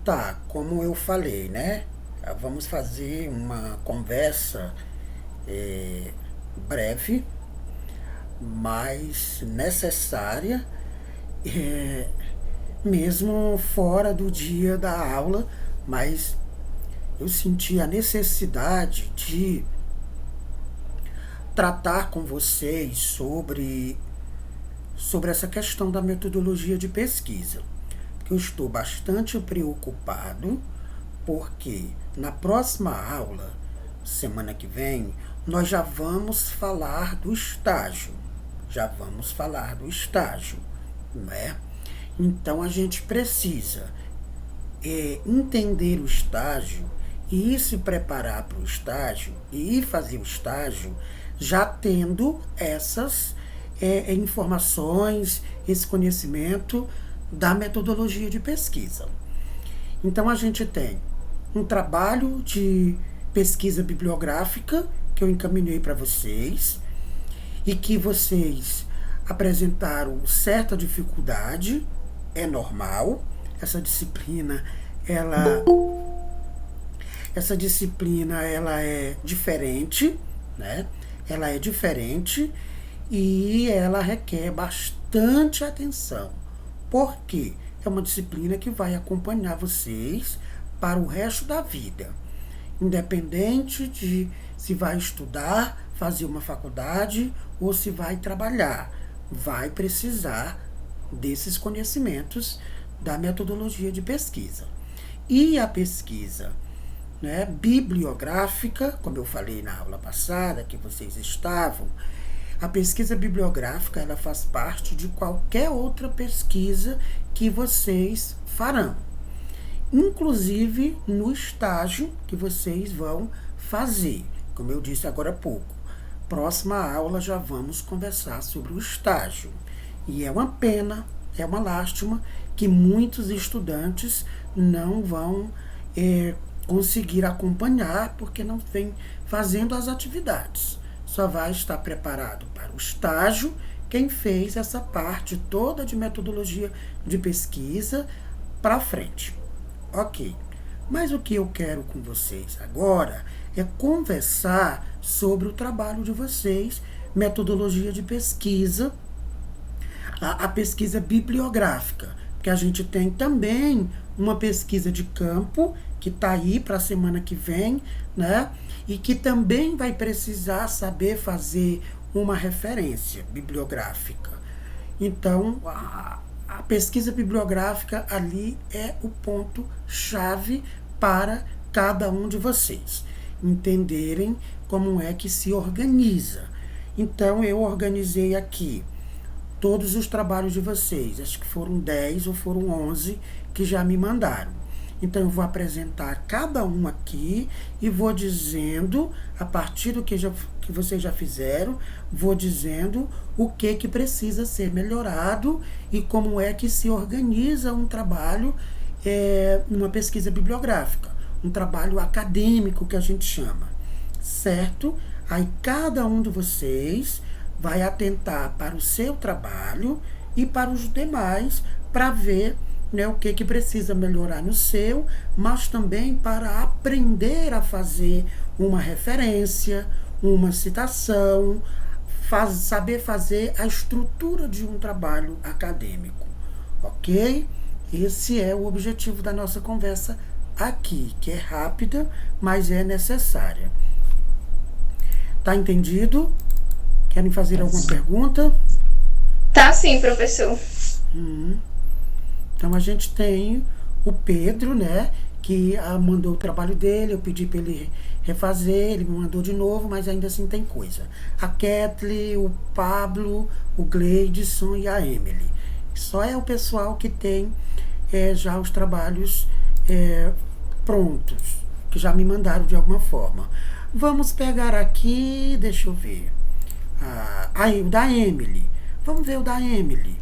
Tá, como eu falei, né? Vamos fazer uma conversa breve, mas necessária, é, mesmo fora do dia da aula, mas eu senti a necessidade de tratar com vocês sobre essa questão da metodologia de pesquisa. Porque eu estou bastante preocupado, porque na próxima aula, semana que vem, nós já vamos falar do estágio. Já vamos falar do estágio, não é? Então a gente precisa entender o estágio e ir se preparar para o estágio e ir fazer o estágio já tendo essas informações, esse conhecimento da metodologia de pesquisa. Então a gente tem um trabalho de pesquisa bibliográfica que eu encaminhei para vocês e que vocês apresentaram certa dificuldade, é normal. Essa disciplina, ela essa disciplina ela é diferente, né? Ela é diferente e ela requer bastante atenção. Por quê? É uma disciplina que vai acompanhar vocês para o resto da vida. Independente de se vai estudar, fazer uma faculdade ou se vai trabalhar, vai precisar desses conhecimentos da metodologia de pesquisa. E a pesquisa, né, bibliográfica, como eu falei na aula passada, que vocês estavam, a pesquisa bibliográfica ela faz parte de qualquer outra pesquisa que vocês farão, inclusive no estágio que vocês vão fazer. Como eu disse agora há pouco, próxima aula já vamos conversar sobre o estágio. E é uma pena, é uma lástima que muitos estudantes não vão conseguir acompanhar porque não vem fazendo as atividades. Só vai estar preparado para o estágio quem fez essa parte toda de metodologia de pesquisa para frente. Ok. Mas o que eu quero com vocês agora é conversar sobre o trabalho de vocês, metodologia de pesquisa, a pesquisa bibliográfica, porque a gente tem também uma pesquisa de campo que está aí para a semana que vem, né? E que também vai precisar saber fazer uma referência bibliográfica. Então, a pesquisa bibliográfica ali é o ponto-chave para cada um de vocês entenderem como é que se organiza. Então, eu organizei aqui todos os trabalhos de vocês. Acho que foram 10 ou foram 11 que já me mandaram. Então eu vou apresentar cada um aqui e vou dizendo, a partir do que vocês já fizeram, vou dizendo o que precisa ser melhorado e como é que se organiza um trabalho, numa pesquisa bibliográfica, um trabalho acadêmico que a gente chama, certo? Aí cada um de vocês vai atentar para o seu trabalho e para os demais para ver, né, o que precisa melhorar no seu, mas também para aprender a fazer uma referência, uma citação, saber fazer a estrutura de um trabalho acadêmico, ok? Esse é o objetivo da nossa conversa aqui, que é rápida, mas é necessária. Tá entendido? Querem fazer alguma pergunta? Tá sim, professor. Então a gente tem o Pedro, né? Que mandou o trabalho dele, eu pedi para ele refazer, ele me mandou de novo, mas ainda assim tem coisa. A Kathleen, o Pablo, o Gleidson e a Emily. Só é o pessoal que tem já os trabalhos prontos, que já me mandaram de alguma forma. Vamos pegar aqui, deixa eu ver. Aí, o da Emily. Vamos ver o da Emily.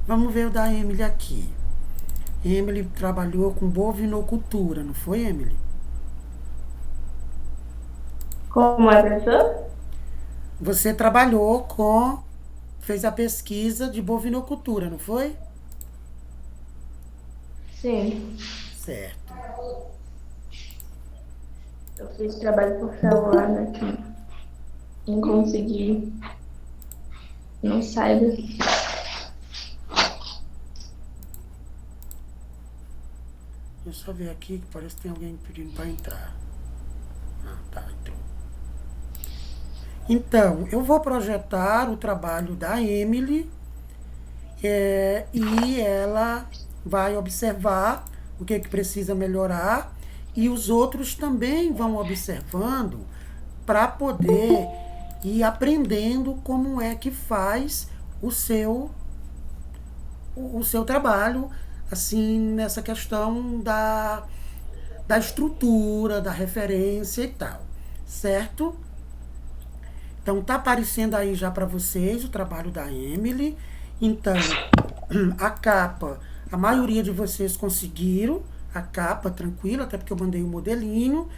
Vamos ver o da Emily aqui. Emily trabalhou com bovinocultura, não foi, Emily? Como é, professor? Você trabalhou com. Fez a pesquisa de bovinocultura, não foi? Sim, Certo. eu fiz trabalho por celular aqui. Não consegui. Não sai daqui. Deixa eu só ver aqui que parece que tem alguém pedindo para entrar. Ah, tá, entrou. Então, eu vou projetar o trabalho da Emily e ela vai observar o que precisa melhorar e os outros também vão observando para poder ir aprendendo como é que faz o seu o seu trabalho, assim, nessa questão da estrutura, da referência e tal, certo? Então tá aparecendo aí já para vocês o trabalho da Emily. Então, a capa, a maioria de vocês conseguiram a capa tranquila, até porque eu mandei um modelinho.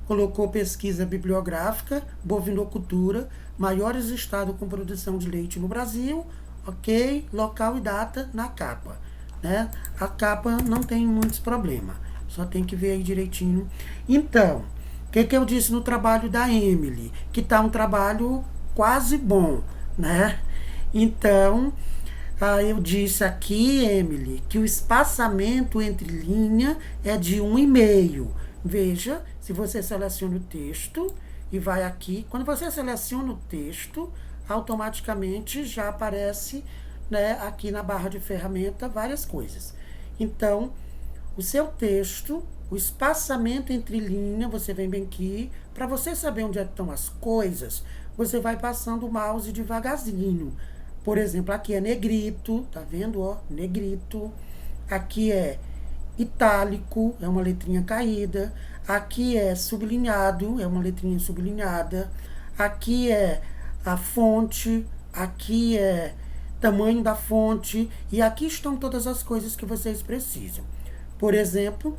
Colocou pesquisa bibliográfica, bovinocultura, maiores estados com produção de leite no Brasil, ok? Local e data na capa. Né? A capa não tem muitos problemas, só tem que ver aí direitinho. Então, o que eu disse no trabalho da Emily? Que está um trabalho quase bom, né? Então, eu disse aqui, Emily, que o espaçamento entre linha é de 1,5. Veja, se você seleciona o texto e vai aqui, quando você seleciona o texto, automaticamente já aparece, né, aqui na barra de ferramenta várias coisas. Então, o seu texto, o espaçamento entre linha, você vem bem aqui, para você saber onde estão as coisas, você vai passando o mouse devagarzinho. Por exemplo, aqui é negrito, tá vendo, ó, negrito. Aqui é itálico, é uma letrinha caída. Aqui é sublinhado, é uma letrinha sublinhada. Aqui é a fonte, aqui é tamanho da fonte, e aqui estão todas as coisas que vocês precisam. Por exemplo,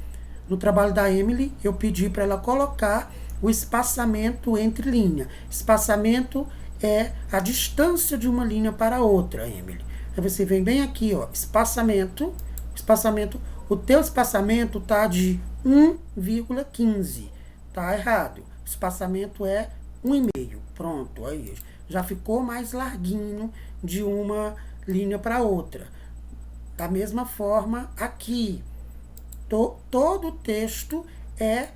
no trabalho da Emily, eu pedi para ela colocar o espaçamento entre linha. Espaçamento é a distância de uma linha para outra, Emily. Aí você vem bem aqui, ó, espaçamento, o teu espaçamento tá de 1,15, tá errado. O espaçamento é 1,5. Pronto, aí já ficou mais larguinho de uma linha para outra. Da mesma forma, aqui, todo o texto é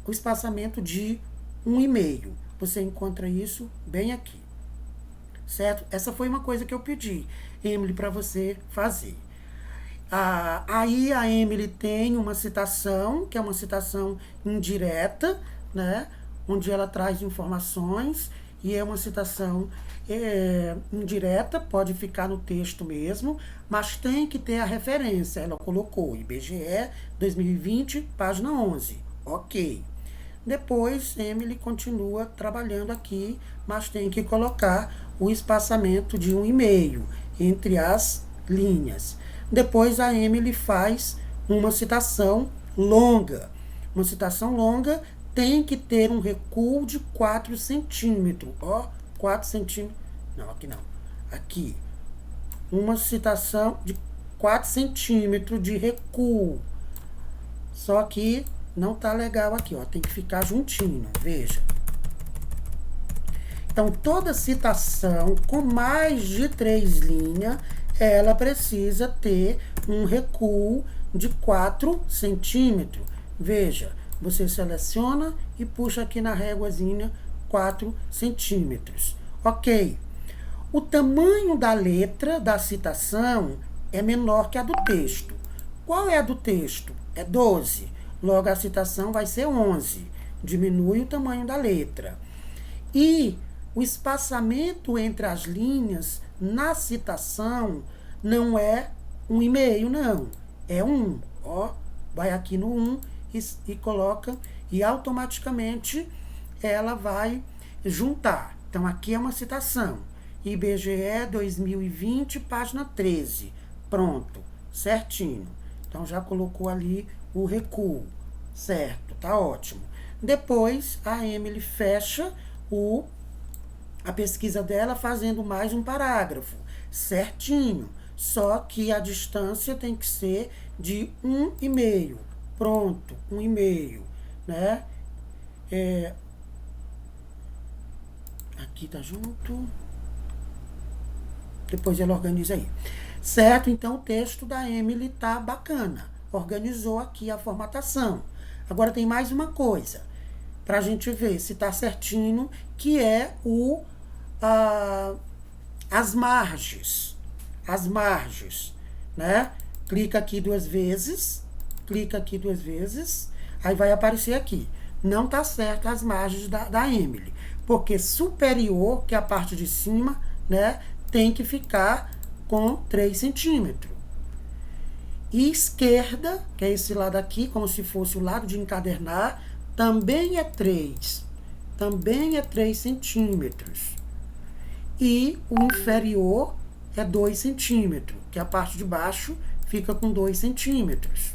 o espaçamento de 1,5. Você encontra isso bem aqui. Certo? Essa foi uma coisa que eu pedi, Emily, para você fazer. Aí a Emily tem uma citação, que é uma citação indireta, né? Onde ela traz informações, e é uma citação indireta, pode ficar no texto mesmo, mas tem que ter a referência. Ela colocou IBGE 2020, página 11. Ok. Depois, Emily continua trabalhando aqui, mas tem que colocar o espaçamento de 1,5 entre as linhas. Depois, a Emily faz uma citação longa. Uma citação longa tem que ter um recuo de 4 centímetros. Ó, 4 centímetros. Não, aqui não. Aqui. Uma citação de 4 centímetros de recuo. Só que não tá legal aqui, ó. Tem que ficar juntinho, veja. Então, toda citação com mais de 3 linhas, ela precisa ter um recuo de 4 centímetros. Veja, você seleciona e puxa aqui na réguazinha 4 centímetros. Ok. O tamanho da letra da citação é menor que a do texto. Qual é a do texto? É 12. Logo, a citação vai ser 11. Diminui o tamanho da letra. E o espaçamento entre as linhas na citação não é 1,5, não. É 1. Ó, vai aqui no 1 e coloca, e automaticamente ela vai juntar. Então, aqui é uma citação. IBGE 2020, página 13. Pronto, certinho. Então, já colocou ali o recuo, certo? Tá ótimo. Depois, a Emily fecha a pesquisa dela fazendo mais um parágrafo, certinho. Só que a distância tem que ser de 1,5. Pronto, 1,5, né? Aqui tá junto. Depois ela organiza aí. Certo? Então o texto da Emily tá bacana. Organizou aqui a formatação. Agora tem mais uma coisa para a gente ver se tá certinho, que é as margens. As margens, né? Clica aqui 2 vezes. Clica aqui 2 vezes. Aí vai aparecer aqui. Não tá certo as margens da Emily. Porque superior, que é a parte de cima, né? Tem que ficar com 3 centímetros. E esquerda, que é esse lado aqui, como se fosse o lado de encadernar, também é 3. Também é 3 centímetros. E o inferior é 2 centímetros, que a parte de baixo fica com 2 centímetros.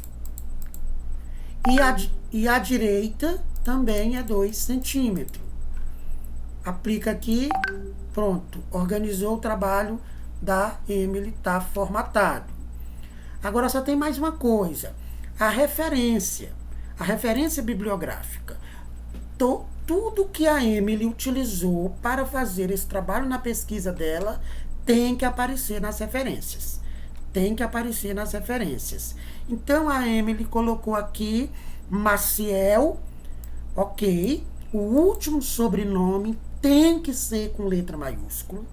E a direita também é 2 centímetros. Aplica aqui, pronto, organizou o trabalho da Emily, está formatado. Agora só tem mais uma coisa, a referência bibliográfica. Tudo que a Emily utilizou para fazer esse trabalho na pesquisa dela tem que aparecer nas referências. Tem que aparecer nas referências. Então a Emily colocou aqui Maciel, ok. O último sobrenome tem que ser com letra maiúscula.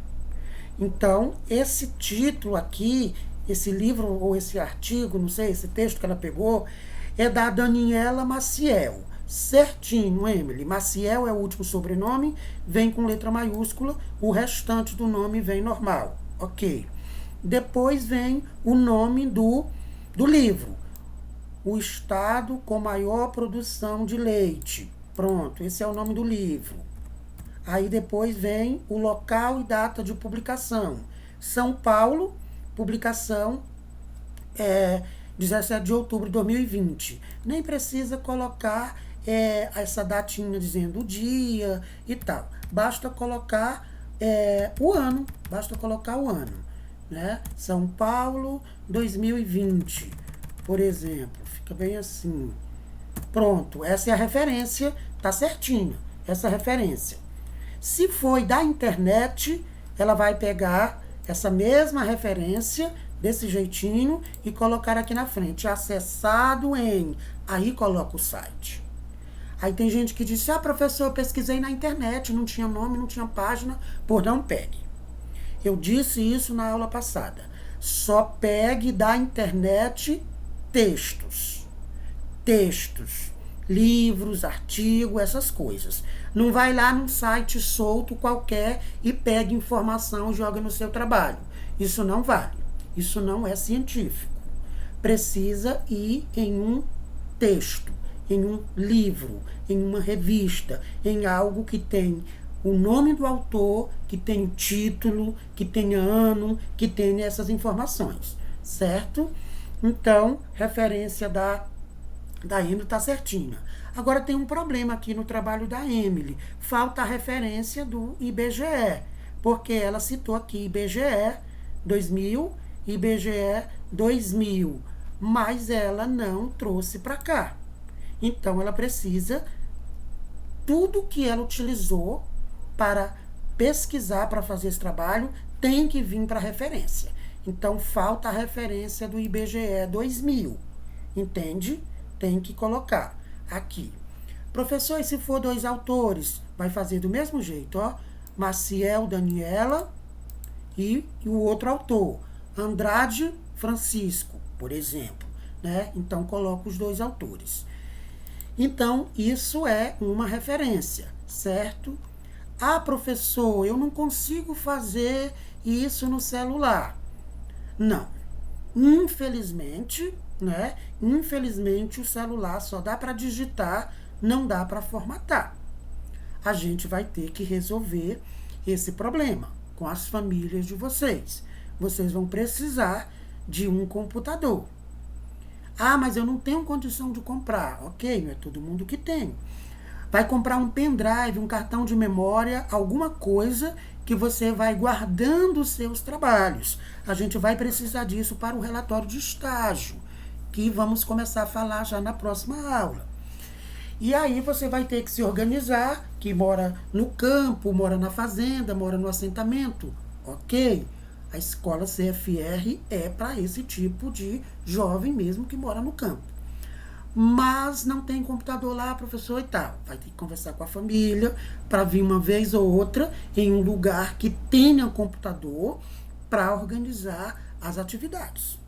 Então, esse título aqui, esse livro ou esse artigo, não sei, esse texto que ela pegou, é da Daniela Maciel. Certinho, Emily. Maciel é o último sobrenome, vem com letra maiúscula, o restante do nome vem normal. Ok. Depois vem o nome do livro. O estado com maior produção de leite. Pronto, esse é o nome do livro. Aí depois vem o local e data de publicação. São Paulo, publicação 17 de outubro de 2020. Nem precisa colocar essa datinha dizendo o dia e tal. Basta colocar o ano. Basta colocar o ano. Né? São Paulo, 2020, por exemplo. Fica bem assim. Pronto, essa é a referência, tá certinho, essa referência. Se foi da internet, ela vai pegar essa mesma referência, desse jeitinho, e colocar aqui na frente, acessado em, aí coloca o site. Aí tem gente que diz, professor, eu pesquisei na internet, não tinha nome, não tinha página, por não pegue. Eu disse isso na aula passada. Só pegue da internet textos, livros, artigos, essas coisas. Não vai lá num site solto qualquer e pegue informação e joga no seu trabalho. Isso não vale. Isso não é científico. Precisa ir em um texto, em um livro, em uma revista, em algo que tem o nome do autor, que tem o título, que tenha ano, que tenha essas informações, certo? Então, referência da Emily está certinha. Agora tem um problema aqui no trabalho da Emily. Falta a referência do IBGE, porque ela citou aqui IBGE 2000, IBGE 2000, mas ela não trouxe para cá. Então, ela precisa, tudo que ela utilizou para pesquisar, para fazer esse trabalho, tem que vir para a referência. Então, falta a referência do IBGE 2000, entende? Tem que colocar aqui. Professor, e se for 2 autores? Vai fazer do mesmo jeito, ó. Maciel, Daniela e o outro autor, Andrade, Francisco, por exemplo, né? Então, coloca os 2 autores. Então, isso é uma referência, certo? Professor, eu não consigo fazer isso no celular. Não. Infelizmente, né? Infelizmente, o celular só dá para digitar, não dá para formatar. A gente vai ter que resolver esse problema com as famílias de vocês. Vocês vão precisar de um computador. Mas eu não tenho condição de comprar. Ok, não é todo mundo que tem. Vai comprar um pendrive, um cartão de memória, alguma coisa que você vai guardando os seus trabalhos. A gente vai precisar disso para o relatório de estágio. que vamos começar a falar já na próxima aula. E aí você vai ter que se organizar, que mora no campo, mora na fazenda, mora no assentamento, ok? A escola CFR é para esse tipo de jovem mesmo que mora no campo. Mas não tem computador lá, professor, e tal. Vai ter que conversar com a família para vir uma vez ou outra em um lugar que tenha computador para organizar as atividades.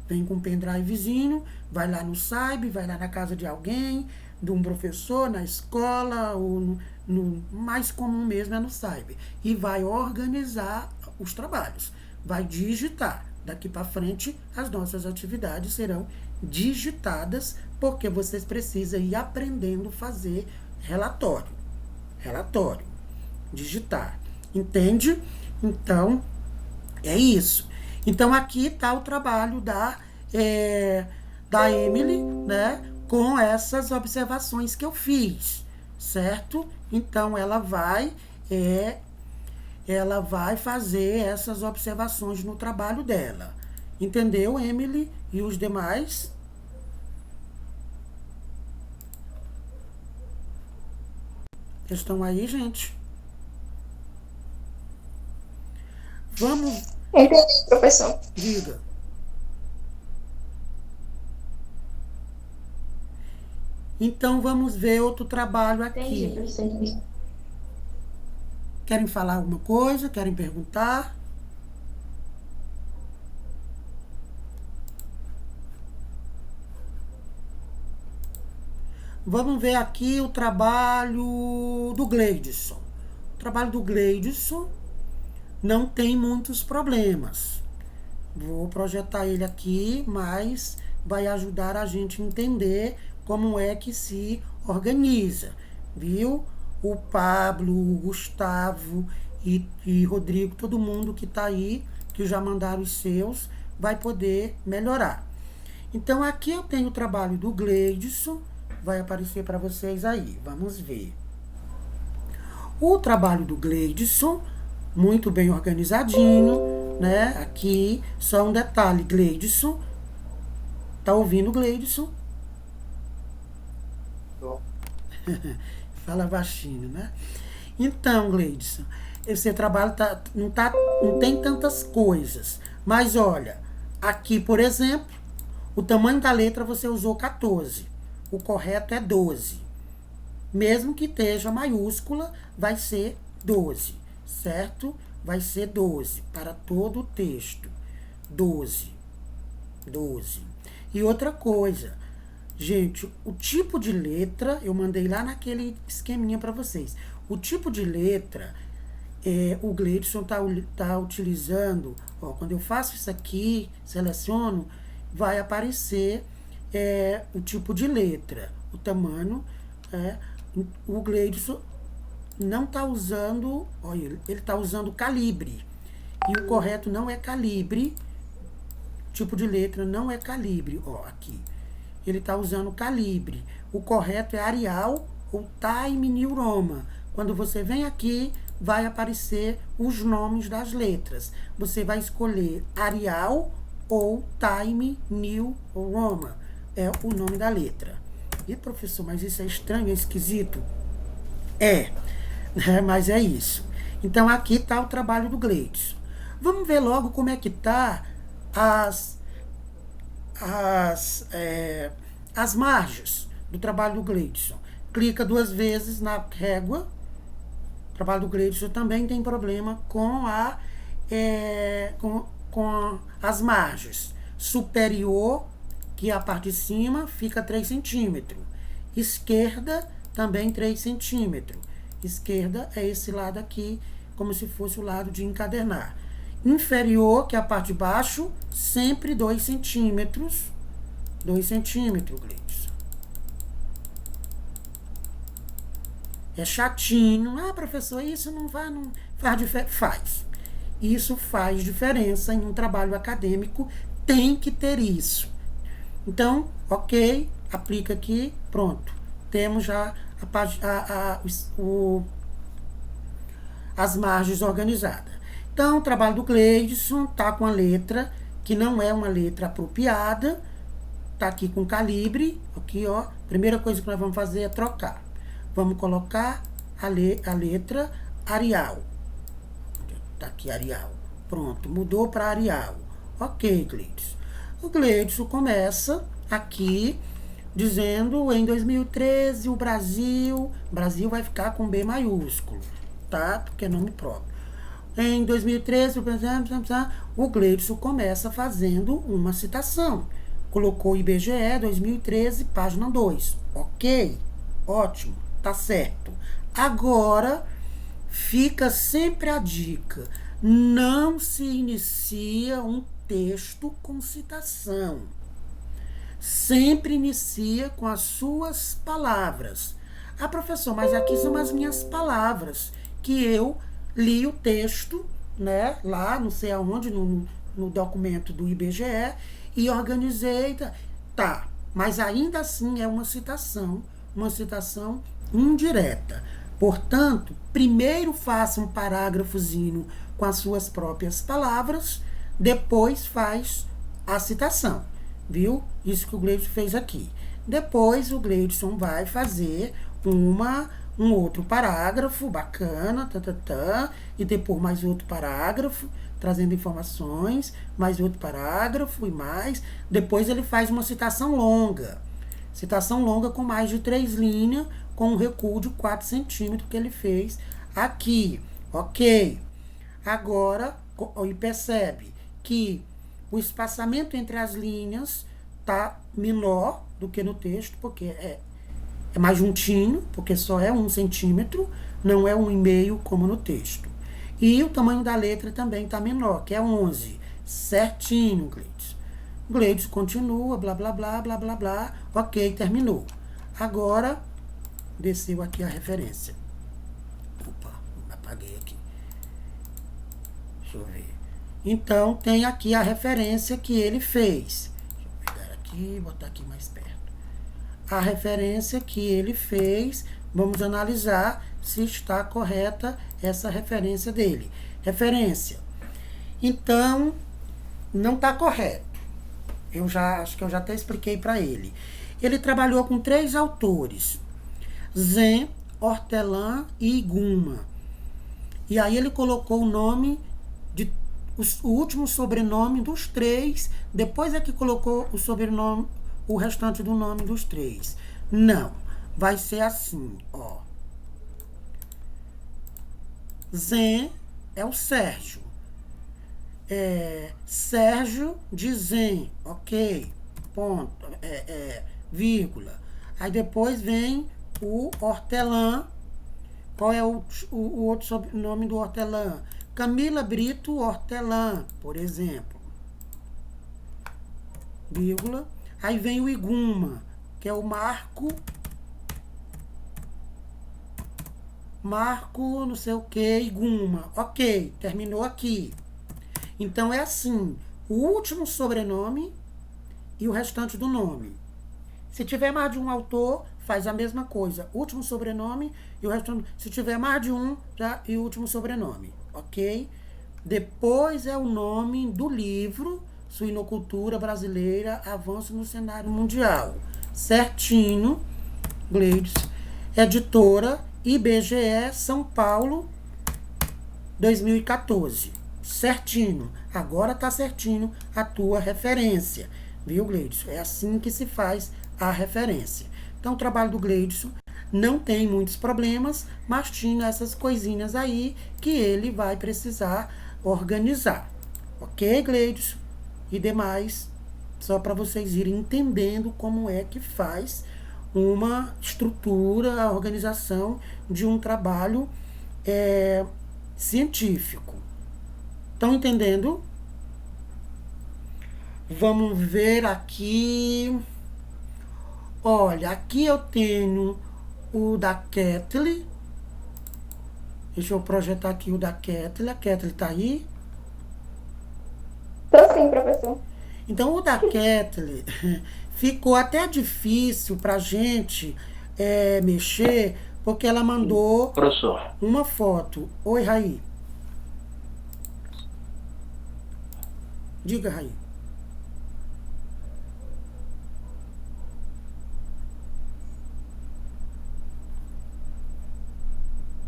Vem com um pendrivezinho, vai lá no SAIB, vai lá na casa de alguém, de um professor, na escola, ou no mais comum mesmo é no SAIB. E vai organizar os trabalhos. Vai digitar. Daqui para frente, as nossas atividades serão digitadas, porque vocês precisam ir aprendendo a fazer relatório. Relatório. Digitar. Entende? Então, é isso. Então, aqui está o trabalho da Emily, né? Com essas observações que eu fiz, certo? Então, ela vai fazer essas observações no trabalho dela. Entendeu, Emily? E os demais? Estão aí, gente? Vamos. Entendi, professor. Diga. Então, vamos ver outro trabalho aqui. Entendi, professor. Querem falar alguma coisa? Querem perguntar? Vamos ver aqui o trabalho do Gleidson. O trabalho do Gleidson não tem muitos problemas. Vou projetar ele aqui, mas vai ajudar a gente a entender como é que se organiza, viu? O Pablo, o Gustavo e Rodrigo, todo mundo que está aí, que já mandaram os seus, vai poder melhorar. Então, aqui eu tenho o trabalho do Gleidson, vai aparecer para vocês aí, vamos ver. O trabalho do Gleidson, muito bem organizadinho, né? Aqui, só um detalhe, Gleidson. Tá ouvindo, Gleidson? Fala baixinho, né? Então, Gleidson, esse trabalho não tem tantas coisas. Mas olha, aqui, por exemplo, o tamanho da letra você usou 14. O correto é 12. Mesmo que esteja maiúscula, vai ser 12, certo? Vai ser 12 para todo o texto. 12. 12. E outra coisa, gente, o tipo de letra, eu mandei lá naquele esqueminha para vocês. O tipo de letra, o Gleidson tá utilizando, ó, quando eu faço isso aqui, seleciono, vai aparecer o tipo de letra, o tamanho. O Gleidson não está usando, olha, ele está usando calibre. E o correto não é calibre. Tipo de letra não é calibre, ó, aqui. Ele está usando calibre. O correto é Arial ou Time New Roman. Quando você vem aqui, vai aparecer os nomes das letras. Você vai escolher Arial ou Time New Roman. É o nome da letra. E, professor, mas isso é estranho, é esquisito? Mas é isso. Então, aqui está o trabalho do Gleidson. Vamos ver logo como é que está as margens do trabalho do Gleidson. Clica 2 vezes na régua. O trabalho do Gleidson também tem problema com as margens. Superior, que é a parte de cima, fica 3 centímetros. Esquerda, também 3 centímetros. Esquerda é esse lado aqui, como se fosse o lado de encadernar. Inferior, que é a parte de baixo, sempre 2 centímetros. 2 centímetros, Gleidson. É chatinho. Ah, professor, isso não faz diferença. Faz. Isso faz diferença em um trabalho acadêmico. Tem que ter isso. Então, ok, aplica aqui, pronto. Temos já as margens organizadas. Então, o trabalho do Gleidson está com a letra que não é uma letra apropriada, tá aqui com calibre, aqui, ó. Primeira coisa que nós vamos fazer é trocar. Vamos colocar a letra Arial. Tá aqui Arial. Pronto, mudou para Arial. Ok, Gleidson. O Gleidson começa aqui dizendo em 2013 o Brasil vai ficar com B maiúsculo, tá? Porque é nome próprio. Em 2013, o Gleidson começa fazendo uma citação. Colocou IBGE 2013, página 2. Ok, ótimo, tá certo. Agora, fica sempre a dica: não se inicia um texto com citação. Sempre inicia com as suas palavras. Ah, professor, mas aqui são as minhas palavras, que eu li o texto, né, lá, não sei aonde, no documento do IBGE, e organizei. Tá, mas ainda assim é uma citação indireta. Portanto, primeiro faça um parágrafozinho com as suas próprias palavras, depois faz a citação. Viu? Isso que o Gleidson fez aqui. Depois o Gleidson vai fazer um outro parágrafo bacana, e depois mais outro parágrafo, trazendo informações, mais outro parágrafo e mais. Depois ele faz uma citação longa com mais de 3 linhas, com um recuo de 4 centímetros que ele fez aqui. Ok. Agora, e percebe que o espaçamento entre as linhas tá menor do que no texto, porque é mais juntinho, porque só é 1 centímetro, não é 1,5 como no texto. E o tamanho da letra também tá menor, que é 11. Certinho, Gleidson. Gleidson continua, blá, blá, blá, blá, blá, blá. Ok, terminou. Agora, desceu aqui a referência. Opa, apaguei aqui. Deixa eu ver. Então, tem aqui a referência que ele fez. Deixa eu pegar aqui, botar aqui mais perto. A referência que ele fez, vamos analisar se está correta essa referência dele. Referência. Então, não está correto. Acho que eu já até expliquei para ele. Ele trabalhou com 3 autores: Zen, Hortelã e Iguma. E aí ele colocou o nome o último sobrenome dos 3, depois é que colocou o sobrenome, o restante do nome dos 3. Não, vai ser assim, ó. Zen é o Sérgio. Sérgio de Zen, ok, ponto, vírgula. Aí depois vem o Hortelã. Qual é o outro sobrenome do Hortelã? Camila Brito Hortelã, por exemplo. Vírgula. Aí vem o Iguma, que é o Marco não sei o que, Iguma. Ok, terminou aqui. Então é assim, o último sobrenome e o restante do nome. Se tiver mais de um autor, faz a mesma coisa. Último sobrenome e o restante. Se tiver mais de um, e o último sobrenome. Ok? Depois é o nome do livro, Suinocultura Brasileira, Avanço no Cenário Mundial. Certinho, Gleidson. Editora IBGE, São Paulo, 2014. Certinho. Agora tá certinho a tua referência. Viu, Gleidson? É assim que se faz a referência. Então, o trabalho do Gleidson não tem muitos problemas, mas tinha essas coisinhas aí que ele vai precisar organizar. Ok, Gleidson? E demais, só para vocês irem entendendo como é que faz uma estrutura, a organização de um trabalho científico. Estão entendendo? Vamos ver aqui. Olha, aqui eu tenho o da Kathleen. Deixa eu projetar aqui o da Kathleen. A Kathleen tá aí? Tô sim, professor. Então, o da Kathleen ficou até difícil pra gente mexer, porque ela mandou Professor. uma foto. Oi, Raí. Diga, Raí.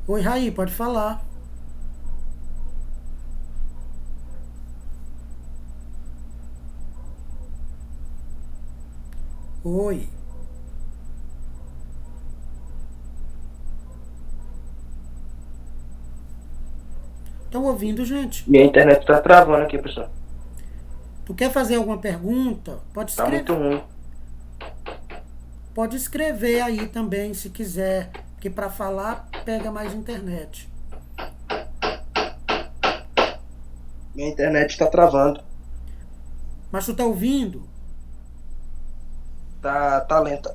Oi, Raí, pode falar. Oi. Estão ouvindo, gente? Minha internet tá travando aqui, pessoal. Tu quer fazer alguma pergunta? Tá muito ruim. Pode escrever aí também, se quiser. Porque para falar, pega mais internet. Minha internet tá travando. Mas tu tá ouvindo? Tá lenta.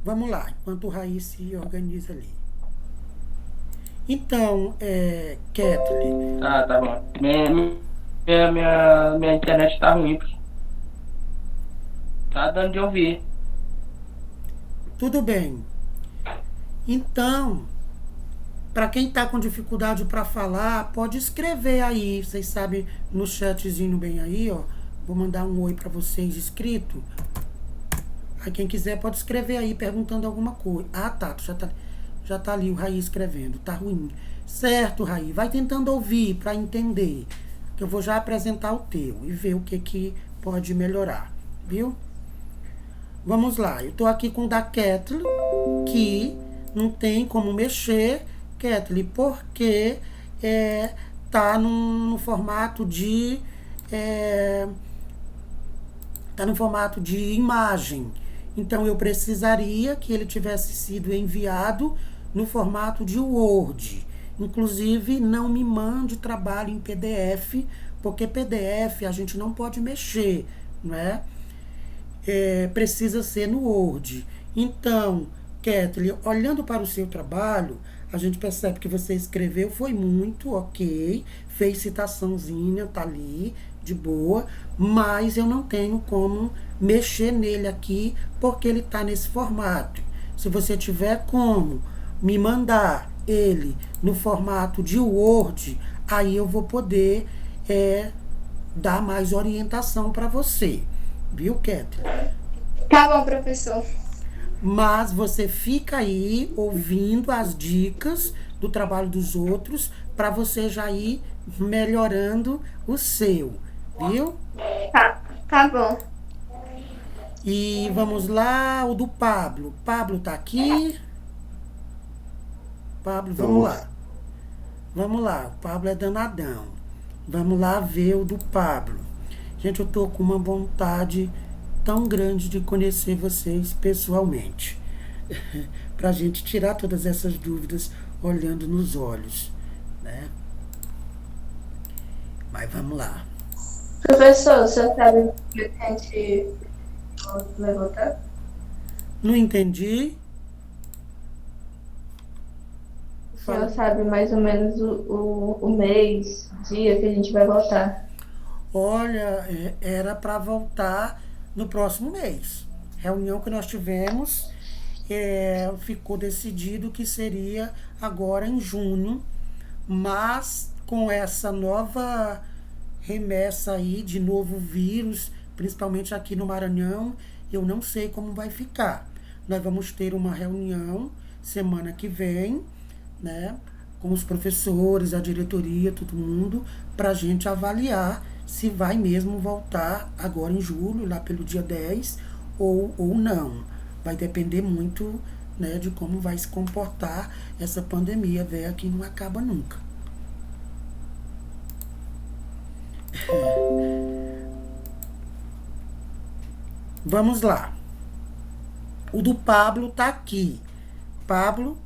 Vamos lá, enquanto o Raí se organiza ali. Então, Kathleen, Tá bom. Minha internet tá ruim. Tá dando de ouvir. tudo bem. Então, para quem está com dificuldade para falar, pode escrever aí. Vocês sabem, no chatzinho bem aí, ó. Vou mandar um oi para vocês escrito. Aí quem quiser pode escrever aí perguntando alguma coisa. Ah, tá, já tá ali o Raí escrevendo. Tá ruim. Certo, Raí. Vai tentando ouvir para entender. Que eu vou já apresentar o teu e ver o que pode melhorar, viu? Vamos lá. Eu tô aqui com o da Kathleen, que não tem como mexer, Kathleen, porque tá no formato de tá no formato de imagem. Então eu precisaria que ele tivesse sido enviado no formato de Word. Inclusive, não me mande trabalho em PDF, porque PDF a gente não pode mexer, não é? Precisa ser no Word. Então, Kathleen, olhando para o seu trabalho, a gente percebe que você escreveu, foi muito ok, fez citaçãozinha, tá ali, de boa, mas eu não tenho como mexer nele aqui, porque ele tá nesse formato. Se você tiver como me mandar ele no formato de Word, aí eu vou poder dar mais orientação para você. Viu, Kathleen? Tá bom, professor. Mas você fica aí ouvindo as dicas do trabalho dos outros para você já ir melhorando o seu, viu? Tá bom. E vamos lá, o do Pablo. Pablo tá aqui. Pablo, vamos lá. Vamos lá, o Pablo é danadão. Vamos lá ver o do Pablo. Gente, eu tô com uma vontade tão grande de conhecer vocês pessoalmente. Pra gente tirar todas essas dúvidas olhando nos olhos, né? Mas vamos lá. Professor, o senhor sabe que a gente vai voltar? Não entendi. O senhor sabe mais ou menos o mês, dia que a gente vai voltar? Olha, era para voltar no próximo mês. Reunião que nós tivemos, ficou decidido que seria agora em junho, mas com essa nova remessa aí de novo vírus, principalmente aqui no Maranhão, eu não sei como vai ficar. Nós vamos ter uma reunião semana que vem, né, com os professores, a diretoria, todo mundo, para a gente avaliar se vai mesmo voltar agora em julho, lá pelo dia 10, ou não. Vai depender muito, né, de como vai se comportar essa pandemia velha que não acaba nunca. Vamos lá. O do Pablo tá aqui. Pablo,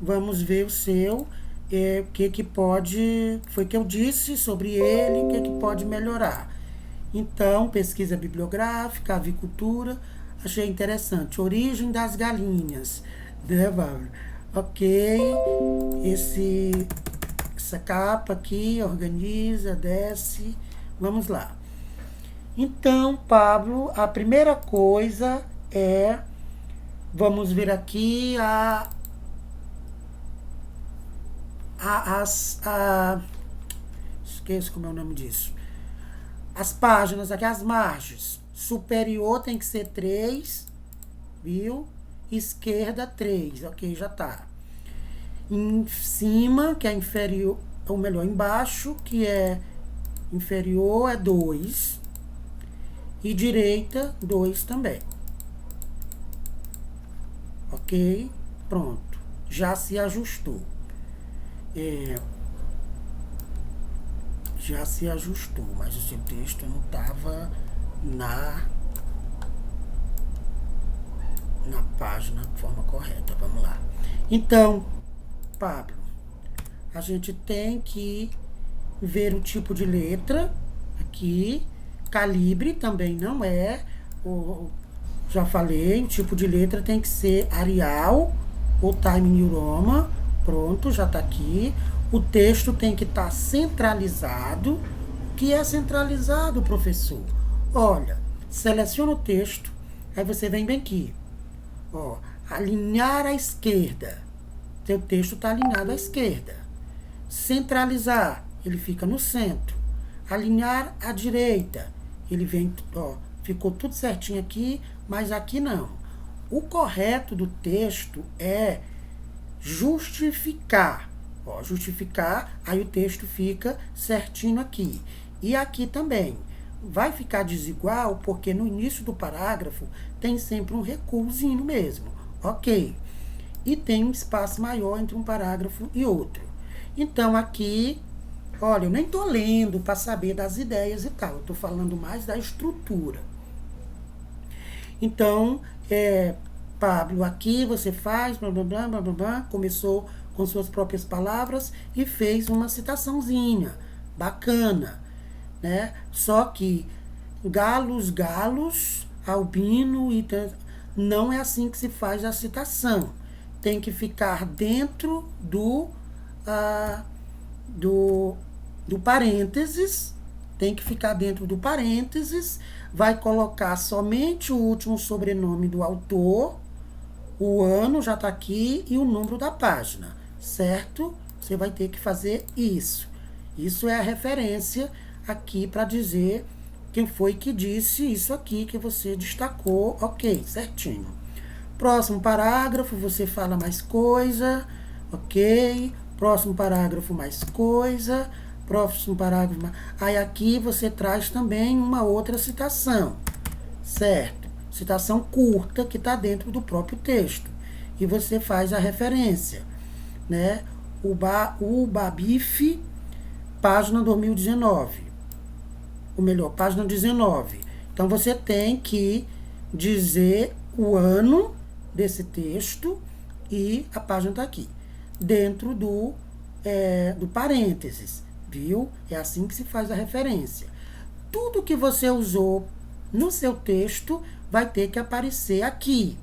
vamos ver o seu. O que pode. Foi que eu disse sobre ele, o que pode melhorar. Então, pesquisa bibliográfica, avicultura. Achei interessante. Origem das galinhas. Né, Bárbara? Ok. Essa capa aqui, organiza, desce. Vamos lá. Então, Pablo, a primeira coisa é. Vamos ver aqui esqueço como é o nome disso. As páginas aqui, as margens. Superior tem que ser 3, viu? Esquerda, 3. Ok, já tá. Em cima, que é inferior, ou melhor, embaixo, que é inferior, é 2. E direita, 2 também. Ok? Pronto. Já se ajustou. Já se ajustou, mas o seu texto não estava na página de forma correta. Vamos lá. Então, Pablo, a gente tem que ver o tipo de letra aqui. Calibre também não é. Já falei, o tipo de letra tem que ser Arial ou Time New Roman. Pronto, já está aqui. O texto tem que estar centralizado. O que é centralizado, professor? Olha, seleciona o texto, aí você vem bem aqui. Ó, alinhar à esquerda. Seu texto está alinhado à esquerda. Centralizar, ele fica no centro. Alinhar à direita, ele vem, ó, ficou tudo certinho aqui, mas aqui não. O correto do texto é justificar. Ó, justificar, aí o texto fica certinho aqui. E aqui também. Vai ficar desigual porque no início do parágrafo tem sempre um recuozinho mesmo. Ok. E tem um espaço maior entre um parágrafo e outro. Então aqui, olha, eu nem estou lendo para saber das ideias e tal. Eu estou falando mais da estrutura. Então, Pablo, aqui você faz, blá, blá, blá, blá, blá, blá, começou com suas próprias palavras e fez uma citaçãozinha. Bacana, né? Só que galos, albino, e não é assim que se faz a citação. Tem que ficar dentro do parênteses, tem que ficar dentro do parênteses, vai colocar somente o último sobrenome do autor, o ano já está aqui e o número da página, certo? Você vai ter que fazer isso. Isso é a referência aqui para dizer quem foi que disse isso aqui que você destacou, ok, certinho. Próximo parágrafo, você fala mais coisa, ok. Próximo parágrafo, mais coisa. Próximo parágrafo, aí aqui você traz também uma outra citação, certo? Citação curta que está dentro do próprio texto. E você faz a referência, né? O Babife, página 2019. Ou melhor, página 19. Então você tem que dizer o ano desse texto e a página está aqui, dentro do parênteses, viu? É assim que se faz a referência. Tudo que você usou no seu texto vai ter que aparecer aqui.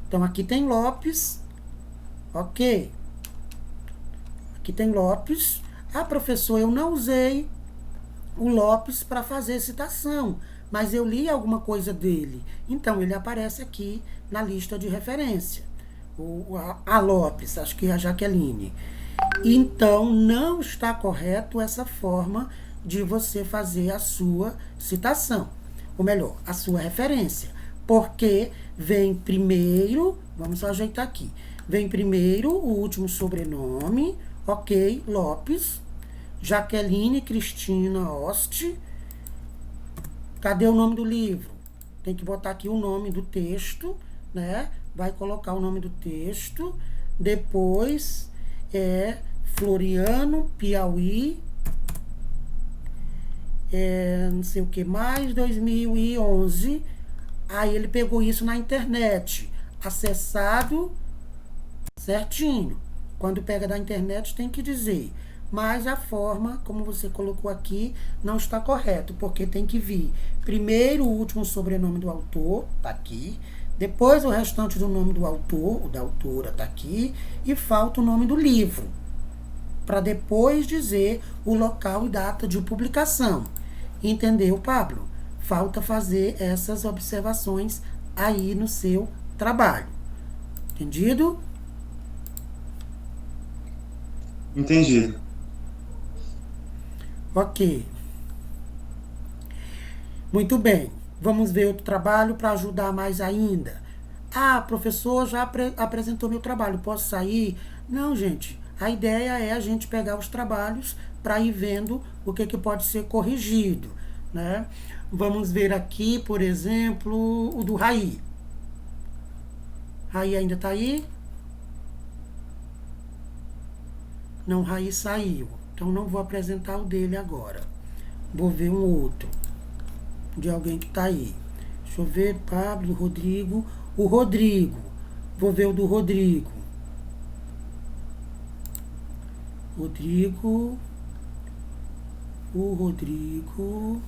Então, aqui tem Lopes, ok? Aqui tem Lopes. Professor, eu não usei o Lopes para fazer citação, mas eu li alguma coisa dele. Então, ele aparece aqui na lista de referência. A Lopes, acho que é a Jaqueline. Então, não está correto essa forma de você fazer a sua citação. Ou melhor, a sua referência. Porque vem primeiro, vamos só ajeitar aqui. Vem primeiro o último sobrenome, ok, Lopes, Jaqueline Cristina Oste. Cadê o nome do livro? Tem que botar aqui o nome do texto, né? Vai colocar o nome do texto. Depois Floriano, Piauí, não sei o que mais, 2011. Aí ele pegou isso na internet, acessado certinho. Quando pega da internet tem que dizer, mas a forma como você colocou aqui não está correto, porque tem que vir primeiro o último sobrenome do autor, tá aqui, depois o restante do nome do autor, ou da autora, tá aqui, e falta o nome do livro, para depois dizer o local e data de publicação. Entendeu, Pablo? Falta fazer essas observações aí no seu trabalho. Entendido? Entendido. Ok. Muito bem. Vamos ver outro trabalho para ajudar mais ainda. Ah, professor, já apresentou meu trabalho, posso sair? Não, gente. A ideia é a gente pegar os trabalhos para ir vendo o que pode ser corrigido, né? Vamos ver aqui, por exemplo, o do Raí. Raí ainda está aí? Não, Raí saiu. Então não vou apresentar o dele agora. Vou ver um outro. De alguém que está aí. Deixa eu ver, Pablo, Rodrigo. O Rodrigo. Vou ver o do Rodrigo. Rodrigo. O Rodrigo.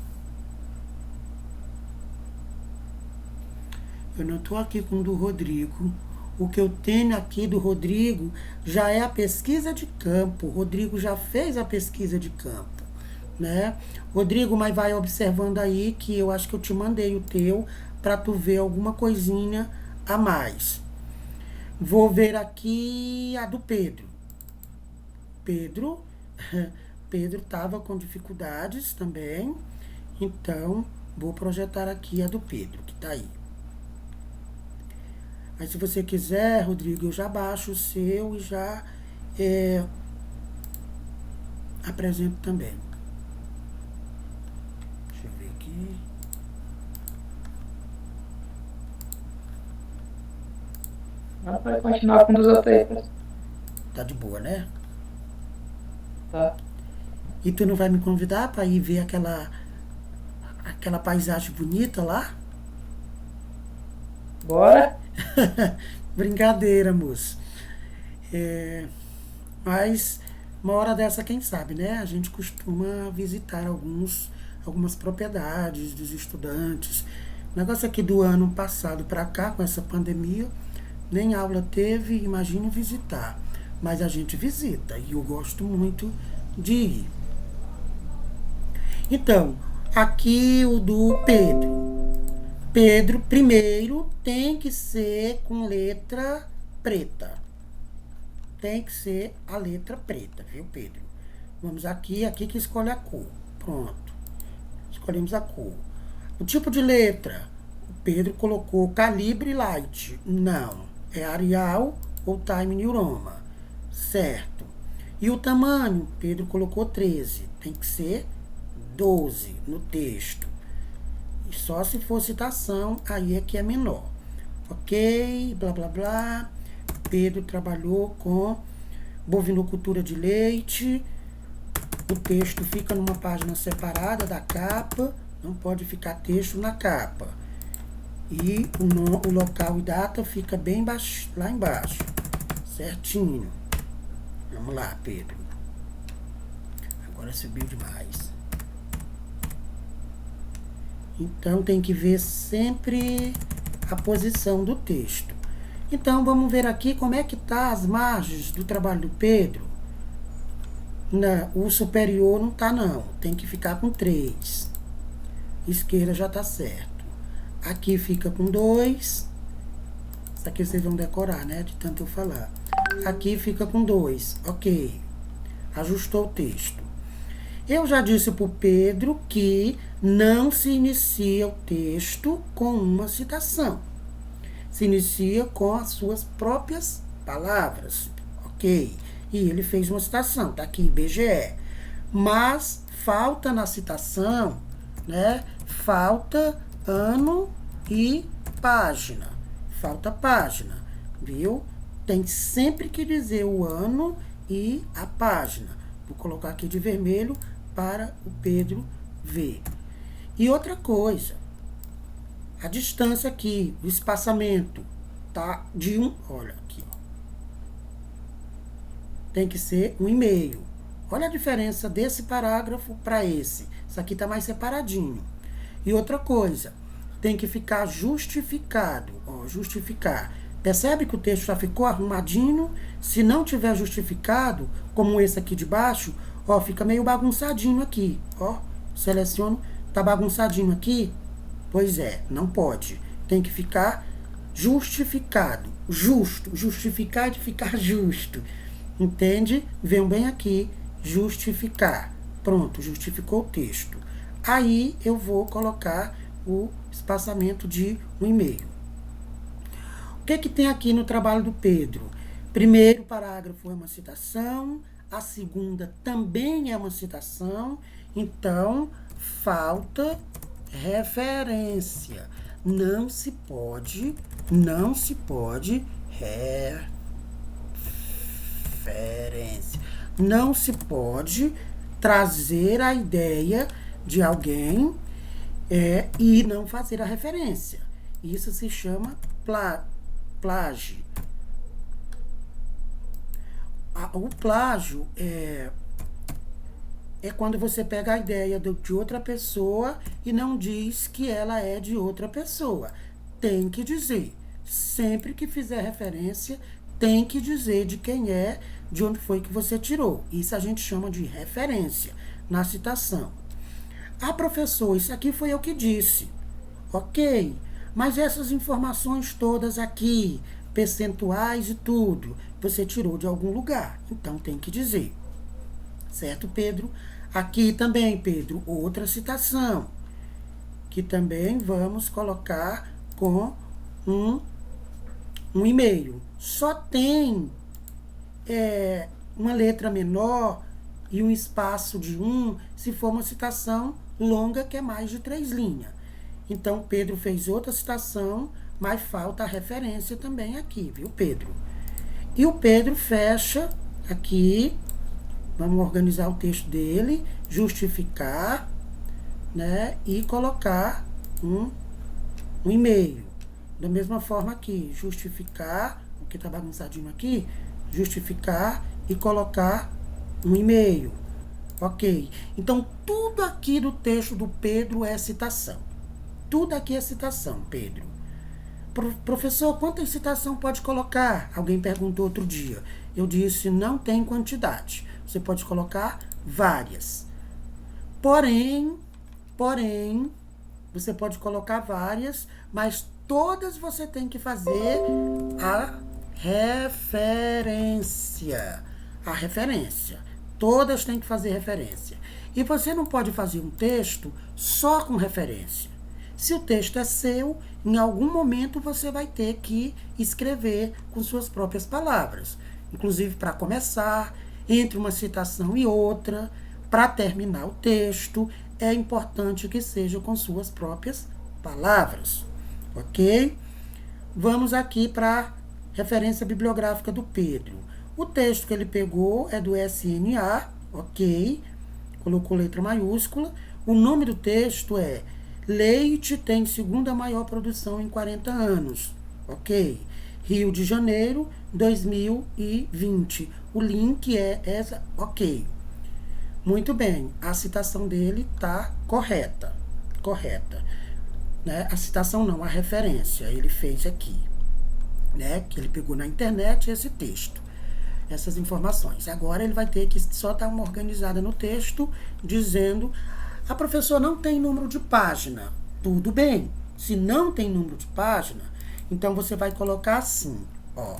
Eu não estou aqui com o do Rodrigo. O que eu tenho aqui do Rodrigo já é a pesquisa de campo. O Rodrigo já fez a pesquisa de campo, né? Rodrigo, mas vai observando aí que eu acho que eu te mandei o teu para tu ver alguma coisinha a mais. Vou ver aqui a do Pedro. Pedro estava com dificuldades também. Então, vou projetar aqui a do Pedro, que está aí. Mas se você quiser, Rodrigo, eu já baixo o seu e já apresento também. Deixa eu ver aqui. Não vai continuar com os outros aí. Tá de boa, né? Tá. E tu não vai me convidar para ir ver aquela paisagem bonita lá? Bora? Brincadeira, moço. Mas uma hora dessa, quem sabe, né? A gente costuma visitar algumas propriedades dos estudantes. O negócio aqui do ano passado para cá, com essa pandemia, nem aula teve, imagine visitar. Mas a gente visita e eu gosto muito de ir. Então, aqui o do Pedro. Pedro, primeiro, tem que ser com letra preta. Tem que ser a letra preta, viu, Pedro? Vamos aqui que escolhe a cor. Pronto. Escolhemos a cor. O tipo de letra, o Pedro colocou calibre light. Não. É Arial ou Time New Roman. Certo. E o tamanho, Pedro colocou 13. Tem que ser 12 no texto. E só se for citação, aí é que é menor. Ok, blá, blá, blá. Pedro trabalhou com bovinocultura de leite. O texto fica numa página separada da capa. Não pode ficar texto na capa. E o local e data fica bem baixo, lá embaixo. Certinho. Vamos lá, Pedro. Agora subiu demais. Então, tem que ver sempre a posição do texto. Então, vamos ver aqui como é que tá as margens do trabalho do Pedro. Não, o superior não tá, não. Tem que ficar com 3. Esquerda já tá certo. Aqui fica com 2. Isso aqui vocês vão decorar, né? De tanto eu falar. Aqui fica com 2. Ok. Ajustou o texto. Eu já disse para o Pedro que não se inicia o texto com uma citação. Se inicia com as suas próprias palavras. Ok. E ele fez uma citação. Está aqui, IBGE. Mas falta na citação, né? Falta ano e página. Falta página. Viu? Tem sempre que dizer o ano e a página. Vou colocar aqui de vermelho para o Pedro ver. E outra coisa, a distância aqui, o espaçamento, tá de olha aqui, ó. Tem que ser 1,5. Olha a diferença desse parágrafo para esse. Isso aqui tá mais separadinho. E outra coisa, tem que ficar justificado, ó, justificar. Percebe que o texto já ficou arrumadinho? Se não tiver justificado, como esse aqui de baixo, ó, fica meio bagunçadinho aqui, ó. Seleciono, tá bagunçadinho aqui? Pois é, não pode. Tem que ficar justificado, justo. Justificar de ficar justo. Entende? Venham bem aqui, justificar. Pronto, justificou o texto. Aí eu vou colocar o espaçamento de 1,5. O que tem aqui no trabalho do Pedro? Primeiro parágrafo é uma citação, a segunda também é uma citação, então falta referência. Não se pode referência. Não se pode trazer a ideia de alguém e não fazer a referência. Isso se chama plágio. O plágio é quando você pega a ideia de outra pessoa e não diz que ela é de outra pessoa. Tem que dizer. Sempre que fizer referência, tem que dizer de quem é, de onde foi que você tirou. Isso a gente chama de referência na citação. Ah, professor, isso aqui foi eu que disse. Ok, mas essas informações todas aqui, percentuais e tudo, você tirou de algum lugar. Então tem que dizer. Certo, Pedro? Aqui também, Pedro, outra citação, que também vamos colocar com um e-mail. Só tem uma letra menor e um espaço de 1 se for uma citação longa, que é mais de 3 linhas. Então, Pedro fez outra citação, mas falta a referência também aqui, viu, Pedro? E o Pedro fecha aqui, vamos organizar o texto dele, justificar, né, e colocar um e-mail. Da mesma forma aqui, justificar, o que está bagunçadinho aqui, justificar e colocar um e-mail. Ok? Então, tudo aqui do texto do Pedro é citação. Tudo aqui é citação, Pedro. Professor, quantas citação pode colocar? Alguém perguntou outro dia. Eu disse, não tem quantidade. Você pode colocar várias. Porém, você pode colocar várias, mas todas você tem que fazer a referência. A referência. Todas têm que fazer referência. E você não pode fazer um texto só com referência. Se o texto é seu, em algum momento você vai ter que escrever com suas próprias palavras. Inclusive para começar, entre uma citação e outra, para terminar o texto, é importante que seja com suas próprias palavras. Ok? Vamos aqui para a referência bibliográfica do Pedro. O texto que ele pegou é do SNA, ok? Colocou letra maiúscula. O nome do texto é Leite tem segunda maior produção em 40 anos. Ok. Rio de Janeiro, 2020. O link é essa. Ok. Muito bem. A citação dele está correta. Correta. Né? A citação não, a referência. Ele fez aqui. Né? Que ele pegou na internet esse texto. Essas informações. Agora ele vai ter que só dar uma organizada no texto, dizendo... A professora não tem número de página. Tudo bem. Se não tem número de página, então você vai colocar assim, ó.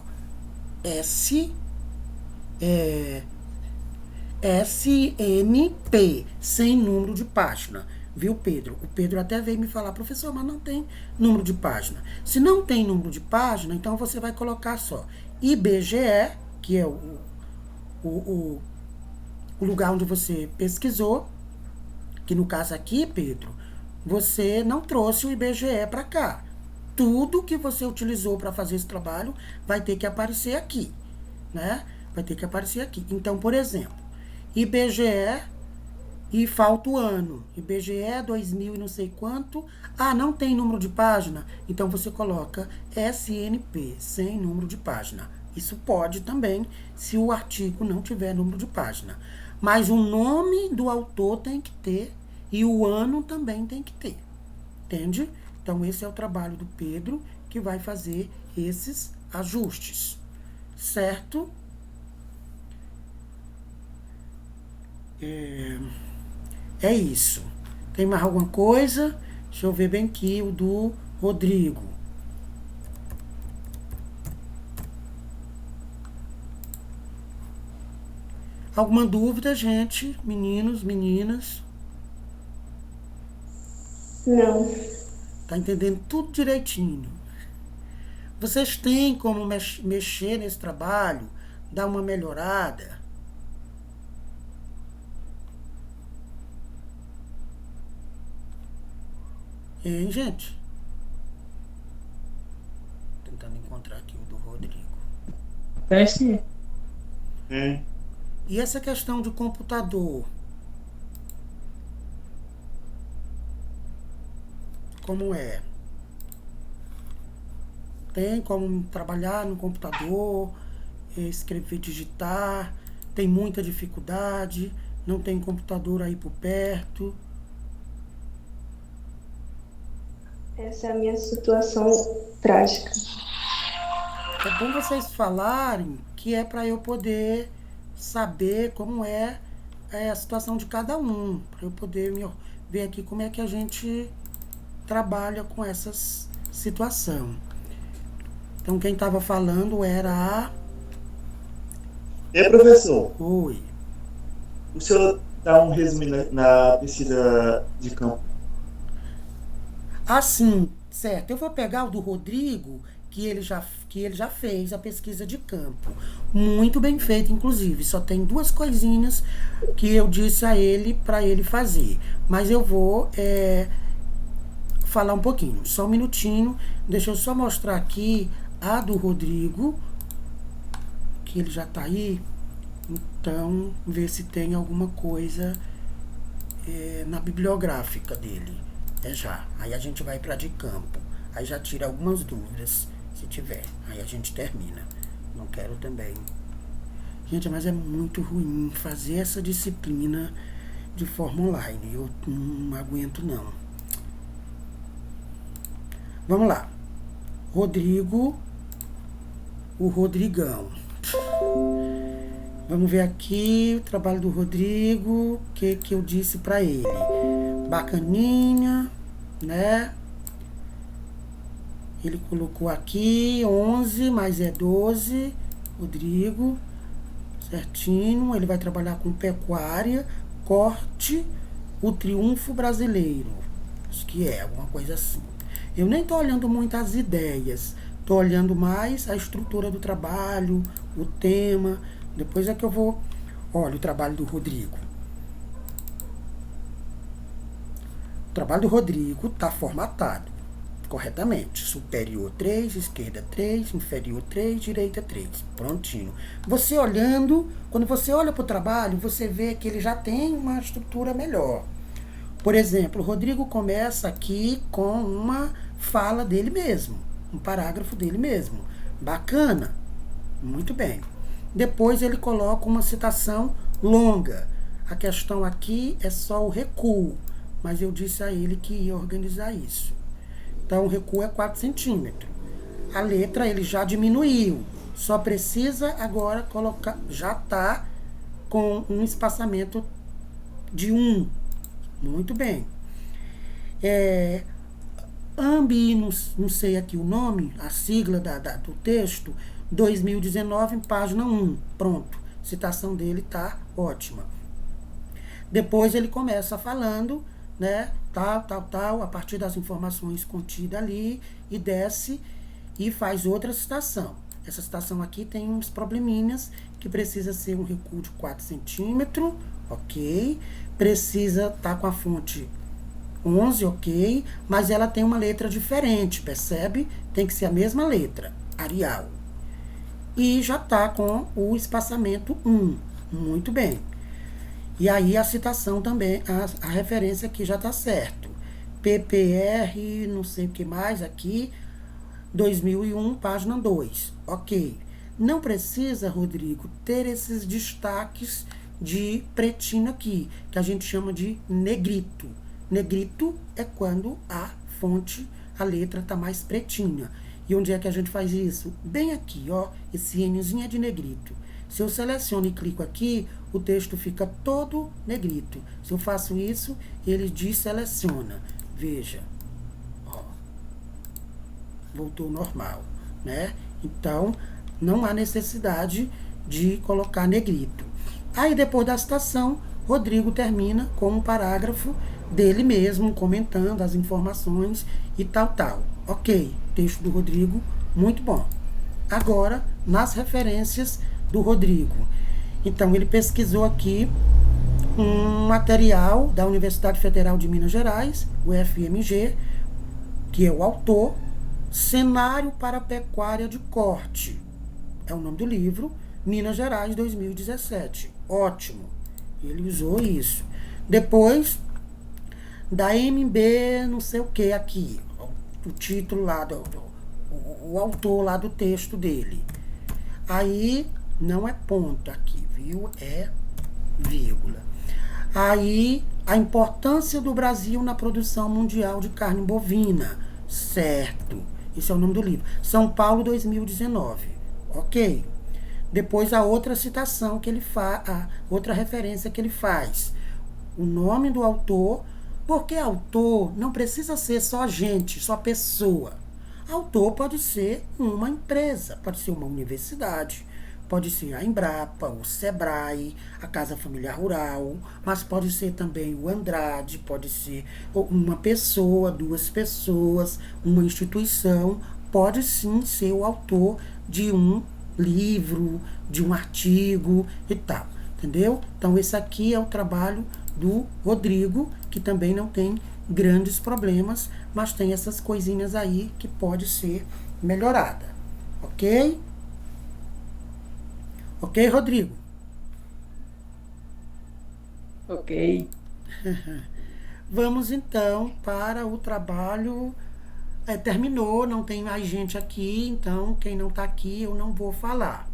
SNP, sem número de página. Viu, Pedro? O Pedro até veio me falar, professor, mas não tem número de página. Se não tem número de página, então você vai colocar só IBGE, que é o lugar onde você pesquisou, que no caso aqui, Pedro, você não trouxe o IBGE para cá. Tudo que você utilizou para fazer esse trabalho vai ter que aparecer aqui, né? Vai ter que aparecer aqui. Então, por exemplo, IBGE e falta o ano. IBGE 2000 e não sei quanto. Ah, não tem número de página? Então, você coloca SNP, sem número de página. Isso pode também, se o artigo não tiver número de página. Mas o nome do autor tem que ter e o ano também tem que ter. Entende? Então, esse é o trabalho do Pedro, que vai fazer esses ajustes. Certo? É isso. Tem mais alguma coisa? Deixa eu ver bem aqui o do Rodrigo. Alguma dúvida, gente? Meninos, meninas? Não. Tá entendendo tudo direitinho. Vocês têm como mexer nesse trabalho, dar uma melhorada? Hein, gente? Tentando encontrar aqui o do Rodrigo. Tem sim. E essa questão de computador? Como é? Tem como trabalhar no computador, escrever, digitar? Tem muita dificuldade? Não tem computador aí por perto? Essa é a minha situação trágica. É bom vocês falarem que é para eu poder saber como é a situação de cada um, para eu poder ver aqui como é que a gente trabalha com essas situação. Então quem estava falando era a... Professor, Oi. o senhor dá um resumo na pesquisa de campo? Assim, certo. Eu vou pegar o do Rodrigo, que ele já fez a pesquisa de campo. Muito bem feito, inclusive. Só tem duas coisinhas que eu disse a ele para ele fazer. Mas eu vou falar um pouquinho. Só um minutinho. Deixa eu só mostrar aqui a do Rodrigo, que ele já tá aí. Então, ver se tem alguma coisa na bibliográfica dele. Já. Aí a gente vai para de campo. Aí já tira algumas dúvidas, se tiver. Aí a gente termina. Não quero também. Gente, mas é muito ruim fazer essa disciplina de forma online. Eu não aguento, não. Vamos lá. Rodrigo. O Rodrigão. Vamos ver aqui o trabalho do Rodrigo. O que eu disse para ele. Bacaninha, né? Ele colocou aqui 11, mas é 12. Rodrigo. Certinho. Ele vai trabalhar com pecuária, corte, o triunfo brasileiro. Acho que é alguma coisa assim. Eu nem tô olhando muito as ideias. Tô olhando mais a estrutura do trabalho, o tema. Depois é que eu vou... Olha o trabalho do Rodrigo. O trabalho do Rodrigo está formatado corretamente. Superior 3, esquerda 3, inferior 3, direita 3. Prontinho. Você olhando, quando você olha para o trabalho, você vê que ele já tem uma estrutura melhor. Por exemplo, o Rodrigo começa aqui com uma fala dele mesmo. Um parágrafo dele mesmo. Bacana. Muito bem. Depois ele coloca uma citação longa. A questão aqui é só o recuo. Mas eu disse a ele que ia organizar isso. Então o recuo é 4 centímetros. A letra ele já diminuiu. Só precisa agora colocar... Já está com um espaçamento de 1. Muito bem. AMBI, não sei aqui o nome, a sigla do texto, 2019, página 1. Pronto. A citação dele está ótima. Depois ele começa falando, né? Tal, a partir das informações contidas ali, e desce e faz outra citação. Essa citação aqui tem uns probleminhas, que precisa ser um recuo de 4 centímetros, ok? Precisa estar com a fonte 11, ok? Mas ela tem uma letra diferente, percebe? Tem que ser a mesma letra, Arial. E já está com o espaçamento 1, muito bem. E aí a citação também, a referência aqui já está certo. PPR, não sei o que mais aqui, 2001, página 2. Ok. Não precisa, Rodrigo, ter esses destaques de pretinho aqui, que a gente chama de negrito. Negrito é quando a fonte, a letra está mais pretinha. E onde é que a gente faz isso? Bem aqui, ó, esse Nzinho é de negrito. Se eu seleciono e clico aqui, o texto fica todo negrito. Se eu faço isso, ele deseleciona. Veja, ó, voltou normal, né? Então, não há necessidade de colocar negrito. Aí, depois da citação, Rodrigo termina com um parágrafo dele mesmo, comentando as informações e tal, tal. Ok, texto do Rodrigo, muito bom. Agora, nas referências do Rodrigo. Então, ele pesquisou aqui um material da Universidade Federal de Minas Gerais, o FMG, que é o autor, Cenário para a Pecuária de Corte. É o nome do livro, Minas Gerais 2017. Ótimo. Ele usou isso. Depois, da MB não sei o que aqui, o título lá, o autor lá do texto dele. Aí, não é ponto aqui, viu? É vírgula. Aí, a importância do Brasil na produção mundial de carne bovina. Certo. Esse é o nome do livro. São Paulo, 2019. Ok. Depois, a outra citação que ele faz, a outra referência que ele faz. O nome do autor, porque autor não precisa ser só gente, só pessoa. Autor pode ser uma empresa, pode ser uma universidade, pode ser a Embrapa, o Sebrae, a Casa Familiar Rural, mas pode ser também o Andrade, pode ser uma pessoa, duas pessoas, uma instituição, pode sim ser o autor de um livro, de um artigo e tal, entendeu? Então, esse aqui é o trabalho do Rodrigo, que também não tem grandes problemas, mas tem essas coisinhas aí que pode ser melhorada, ok? Ok, Rodrigo? Ok. Vamos então para o trabalho. Terminou, não tem mais gente aqui, então quem não está aqui eu não vou falar.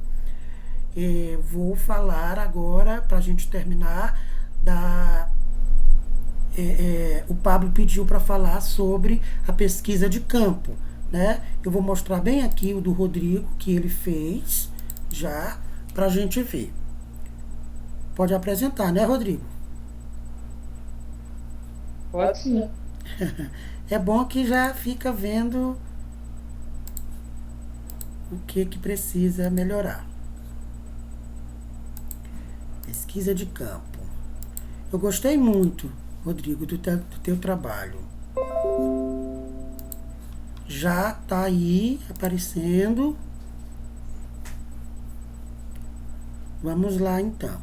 Vou falar agora, para a gente terminar, o Pablo pediu para falar sobre a pesquisa de campo, né? Eu vou mostrar bem aqui o do Rodrigo, que ele fez já, para a gente ver. Pode apresentar, né, Rodrigo? Pode sim. É bom que já fica vendo o que precisa melhorar. Pesquisa de campo. Eu gostei muito, Rodrigo, do teu trabalho. Já está aí aparecendo. Vamos lá, então.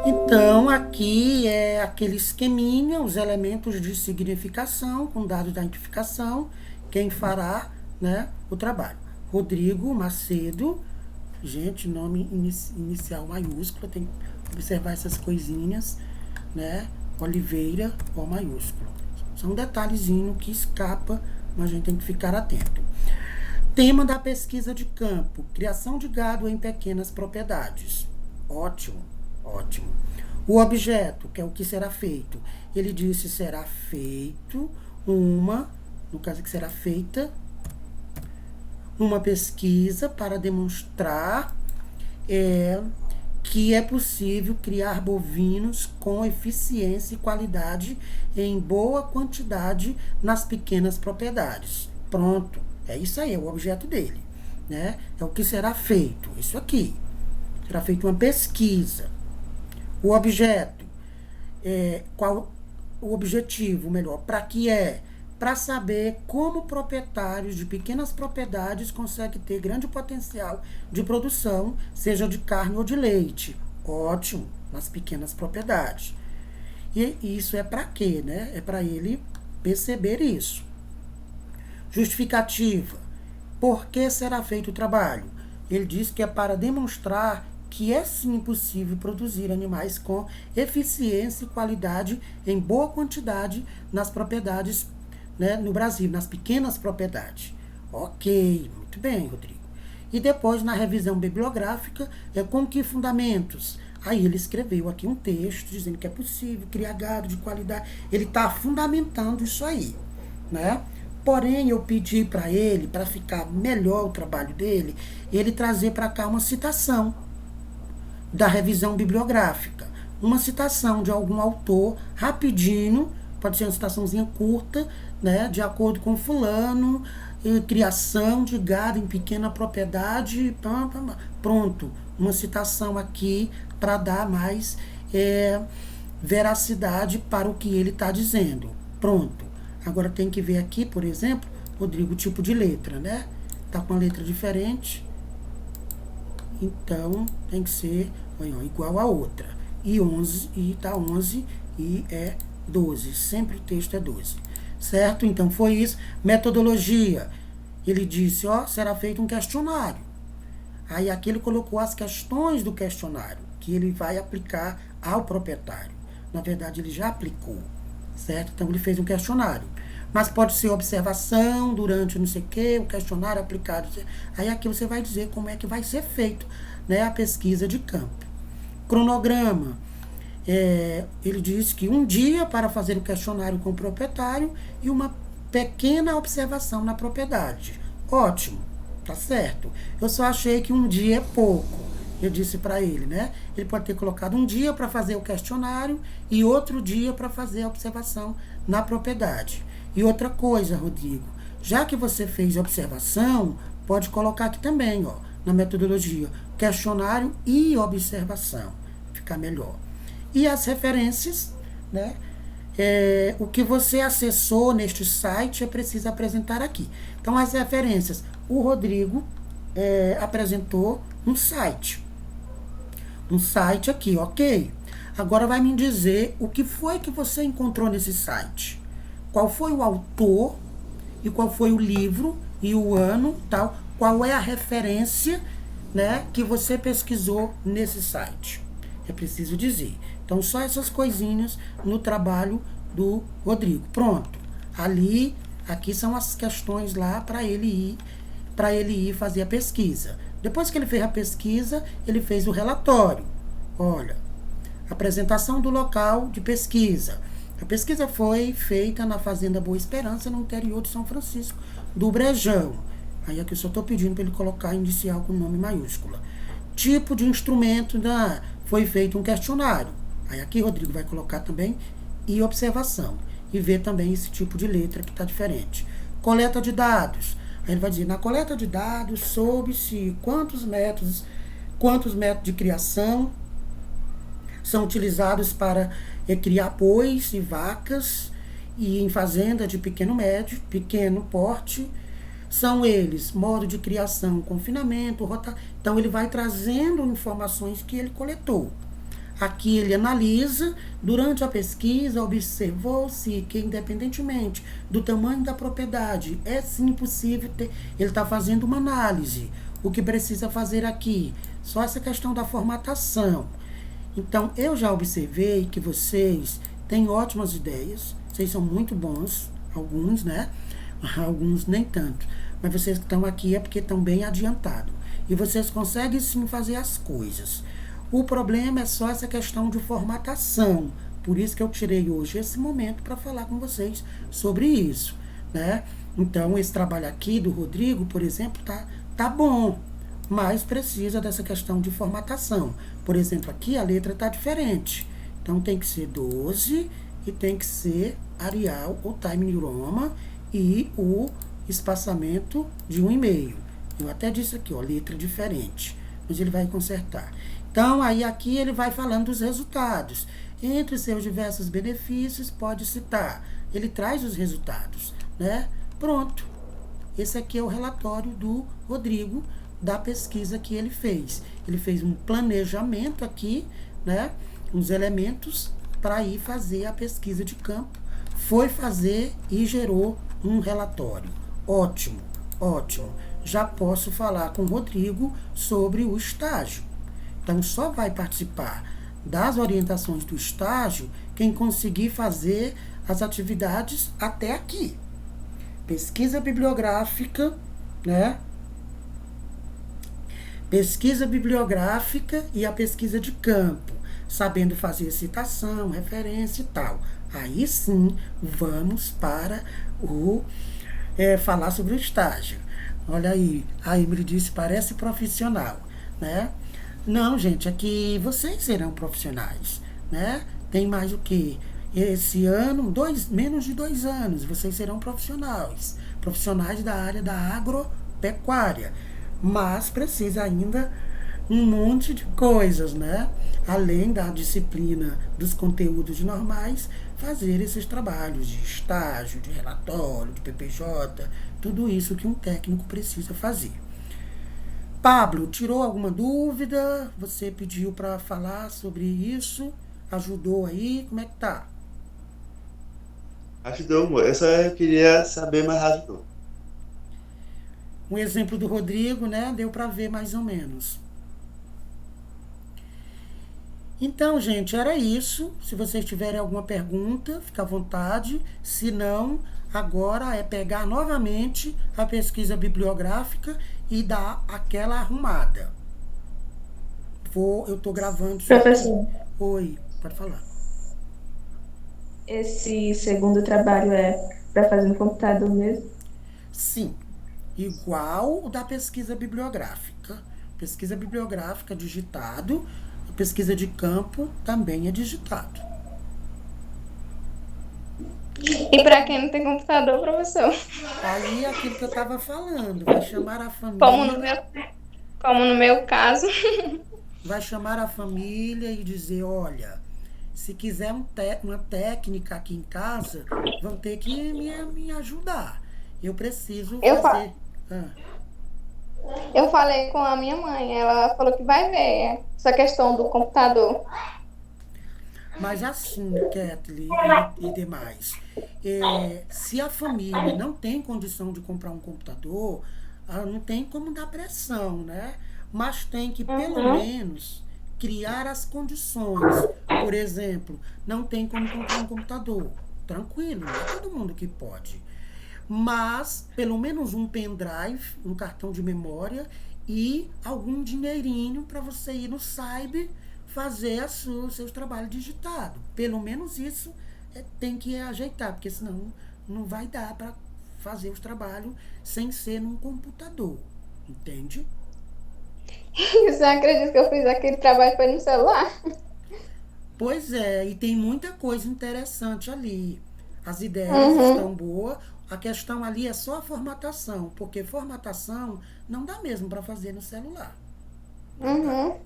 Então, aqui é aquele esqueminha, os elementos de significação, com dados da identificação, quem fará, né, o trabalho. Rodrigo Macedo, gente, nome inicial maiúsculo, tem que observar essas coisinhas, né, Oliveira, O maiúsculo. São um detalhezinho que escapa, mas a gente tem que ficar atento. Tema da pesquisa de campo, criação de gado em pequenas propriedades. Ótimo, ótimo. O objeto, que é o que será feito. Ele disse será feito no caso que será feita, uma pesquisa para demonstrar que é possível criar bovinos com eficiência e qualidade em boa quantidade nas pequenas propriedades. Pronto. É isso aí, é o objeto dele, né? É o que será feito, isso aqui. Será feita uma pesquisa. O objeto, qual o objetivo, melhor, para que é? Para saber como proprietários de pequenas propriedades conseguem ter grande potencial de produção, seja de carne ou de leite. Ótimo, nas pequenas propriedades. E isso é para quê, né? É para ele perceber isso. Justificativa. Por que será feito o trabalho? Ele diz que é para demonstrar que é sim possível produzir animais com eficiência e qualidade em boa quantidade nas propriedades, né, no Brasil, nas pequenas propriedades. Ok, muito bem, Rodrigo. E depois, na revisão bibliográfica, com que fundamentos? Aí ele escreveu aqui um texto dizendo que é possível criar gado de qualidade. Ele está fundamentando isso aí, né? Porém, eu pedi para ele, para ficar melhor o trabalho dele, ele trazer para cá uma citação da revisão bibliográfica. Uma citação de algum autor, rapidinho, pode ser uma citaçãozinha curta, né? De acordo com fulano, criação de gado em pequena propriedade, pronto. Uma citação aqui para dar mais veracidade para o que ele está dizendo. Pronto. Agora tem que ver aqui, por exemplo, Rodrigo, o tipo de letra, né? Tá com uma letra diferente. Então, tem que ser igual a outra. E 11, e tá 11, e é 12. Sempre o texto é 12. Certo? Então, foi isso. Metodologia. Ele disse, será feito um questionário. Aí, aqui ele colocou as questões do questionário, que ele vai aplicar ao proprietário. Na verdade, ele já aplicou. Certo? Então, ele fez um questionário. Mas pode ser observação durante não sei o quê, o questionário aplicado. Aí aqui você vai dizer como é que vai ser feito, né, a pesquisa de campo. Cronograma. Ele diz que um dia para fazer o questionário com o proprietário e uma pequena observação na propriedade. Ótimo, tá certo. Eu só achei que um dia é pouco. Eu disse para ele, né? Ele pode ter colocado um dia para fazer o questionário e outro dia para fazer a observação na propriedade. E outra coisa, Rodrigo, já que você fez observação, pode colocar aqui também, na metodologia, questionário e observação. Fica melhor. E as referências, né? O que você acessou neste site é preciso apresentar aqui. Então, as referências. O Rodrigo apresentou um site. Um site aqui, ok? Agora vai me dizer o que foi que você encontrou nesse site. Qual foi o autor e qual foi o livro e o ano, tal. Qual é a referência, né, que você pesquisou nesse site. É preciso dizer. Então, só essas coisinhas no trabalho do Rodrigo. Pronto. Aqui são as questões lá para ele ir fazer a pesquisa. Depois que ele fez a pesquisa, ele fez o relatório. Olha, apresentação do local de pesquisa. A pesquisa foi feita na Fazenda Boa Esperança, no interior de São Francisco do Brejão. Aí aqui eu só estou pedindo para ele colocar inicial com nome maiúscula. Tipo de instrumento, foi feito um questionário. Aí aqui Rodrigo vai colocar também e observação. E ver também esse tipo de letra que está diferente. Coleta de dados. Aí ele vai dizer, na coleta de dados, soube-se quantos métodos de criação são utilizados para criar bois e vacas e em fazenda de pequeno porte. São eles, modo de criação, confinamento, rotação. Então, ele vai trazendo informações que ele coletou. Aqui ele analisa, durante a pesquisa, observou-se que, independentemente do tamanho da propriedade, é sim possível ter. Ele está fazendo uma análise. O que precisa fazer aqui? Só essa questão da formatação. Então, eu já observei que vocês têm ótimas ideias, vocês são muito bons, alguns, né? Alguns nem tanto. Mas vocês que estão aqui é porque estão bem adiantados. E vocês conseguem sim fazer as coisas. O problema é só essa questão de formatação. Por isso que eu tirei hoje esse momento para falar com vocês sobre isso, né? Então, esse trabalho aqui do Rodrigo, por exemplo, tá bom. Mas precisa dessa questão de formatação. Por exemplo, aqui a letra está diferente. Então, tem que ser 12 e tem que ser Arial ou Time New Roman e o espaçamento de 1,5. Eu até disse aqui, letra diferente. Mas ele vai consertar. Então, aí aqui ele vai falando dos resultados. Entre seus diversos benefícios, pode citar. Ele traz os resultados, né? Pronto. Esse aqui é o relatório do Rodrigo, da pesquisa que ele fez. Ele fez um planejamento aqui, né? Uns elementos para ir fazer a pesquisa de campo. Foi fazer e gerou um relatório. Ótimo, ótimo. Já posso falar com o Rodrigo sobre o estágio. Então, só vai participar das orientações do estágio quem conseguir fazer as atividades até aqui. Pesquisa bibliográfica, né? Pesquisa bibliográfica e a pesquisa de campo, sabendo fazer citação, referência e tal. Aí sim, vamos para falar sobre o estágio. Olha aí, a Emily disse, parece profissional, né? Não, gente, aqui vocês serão profissionais, né? Tem mais o quê? Esse ano, menos de 2 anos, vocês serão profissionais da área da agropecuária. Mas precisa ainda um monte de coisas, né? Além da disciplina dos conteúdos normais, fazer esses trabalhos de estágio, de relatório, de PPJ, tudo isso que um técnico precisa fazer. Pablo, tirou alguma dúvida? Você pediu para falar sobre isso? Ajudou aí? Como é que tá? Ajudou, amor. Eu só queria saber, mas ajudou. Um exemplo do Rodrigo, né? Deu para ver mais ou menos. Então, gente, era isso. Se vocês tiverem alguma pergunta, fica à vontade. Se não, agora é pegar novamente a pesquisa bibliográfica e dar aquela arrumada. Eu tô gravando só aqui. Professor, Oi, pode falar. esse segundo trabalho é para fazer no computador mesmo? Sim, igual o da pesquisa bibliográfica. Pesquisa bibliográfica digitado, pesquisa de campo também é digitado. E para quem não tem computador, professor? Aí é aquilo que eu estava falando, vai chamar a Como no família, meu, como no meu caso. vai chamar a família e dizer, olha, se quiser uma técnica aqui em casa, vão ter que me ajudar. Eu preciso Eu, fa fazer. Ah, eu falei com a minha mãe, ela falou que vai ver essa questão do computador. mas assim, Kathleen e demais, se a família não tem condição de comprar um computador, não tem como dar pressão, né? Mas tem que, pelo Uhum. menos, criar as condições. Por exemplo, não tem como comprar um computador. Tranquilo, não é todo mundo que pode. Mas, pelo menos um pendrive, um cartão de memória e algum dinheirinho para você ir no Cyber fazer os seus trabalhos digitados. Pelo menos isso tem que ajeitar, porque senão não vai dar para fazer os trabalhos sem ser num computador. Entende? Você acredita que eu fiz aquele trabalho foi no celular? Pois é, e tem muita coisa interessante ali. As ideias Uhum, estão boas, a questão ali é só a formatação, porque formatação não dá mesmo para fazer no celular. Não dá, uhum.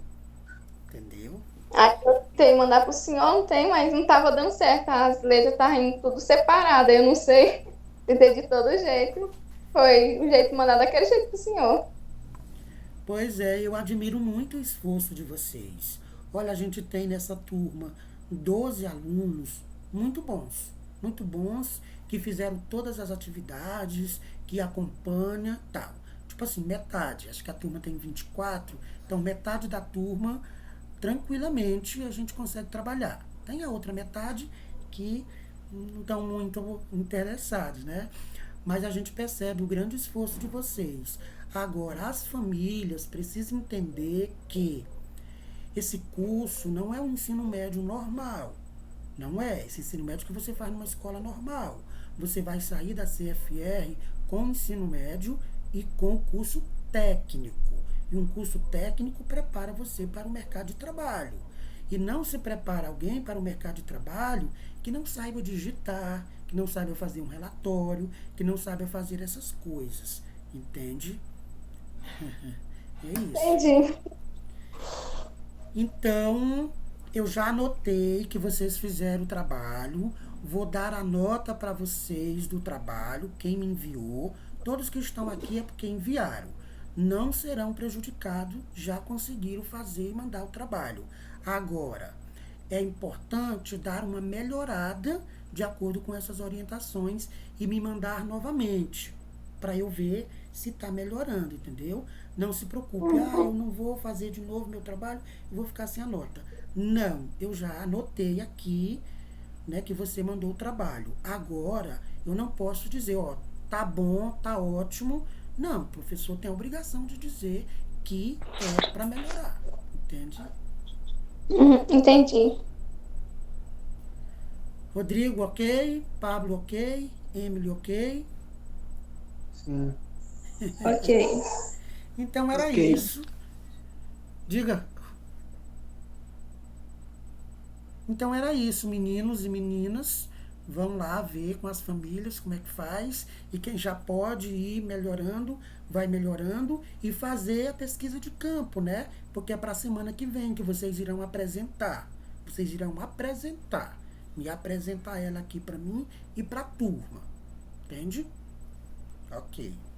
entendeu? Aí eu tentei mandar pro senhor, não tem, mas não tava dando certo. As letras estavam indo tudo separado. Eu não sei. Tentei de todo jeito. Foi o jeito de mandar daquele jeito pro senhor. Pois é, eu admiro muito o esforço de vocês. Olha, a gente tem nessa turma 12 alunos muito bons, que fizeram todas as atividades, que acompanham, tal. Tipo assim, metade, acho que a turma tem 24, então metade da turma, tranquilamente, a gente consegue trabalhar. Tem a outra metade que não estão muito interessados, né? Mas a gente percebe o grande esforço de vocês. Agora, as famílias precisam entender que esse curso não é um ensino médio normal. Não é esse ensino médio que você faz numa escola normal. Você vai sair da CFR com ensino médio e com curso técnico. E um curso técnico prepara você para o mercado de trabalho. E não se prepara alguém para o mercado de trabalho que não saiba digitar, que não saiba fazer um relatório, que não saiba fazer essas coisas. Entende? É isso. Entendi. Então, eu já anotei que vocês fizeram o trabalho. Vou dar a nota para vocês do trabalho, quem me enviou. Todos que estão aqui é porque enviaram. Não serão prejudicados, já conseguiram fazer e mandar o trabalho. Agora, é importante dar uma melhorada de acordo com essas orientações e me mandar novamente para eu ver se está melhorando, entendeu? Não se preocupe, eu não vou fazer de novo meu trabalho e vou ficar sem a nota. Não, eu já anotei aqui, né, que você mandou o trabalho. Agora, eu não posso dizer, tá bom, tá ótimo. Não, o professor tem a obrigação de dizer que é para melhorar, entende? Entendi. Rodrigo, ok? Pablo, ok? Emily, ok? Sim. Ok. Então era Ok. isso. Diga. Então era isso, meninos e meninas. vão lá ver com as famílias como é que faz, e quem já pode ir melhorando, vai melhorando, e fazer a pesquisa de campo, né? Porque é para a semana que vem que vocês irão apresentar. Vocês irão apresentar. E apresentar ela aqui para mim e para a turma. Entende? Ok.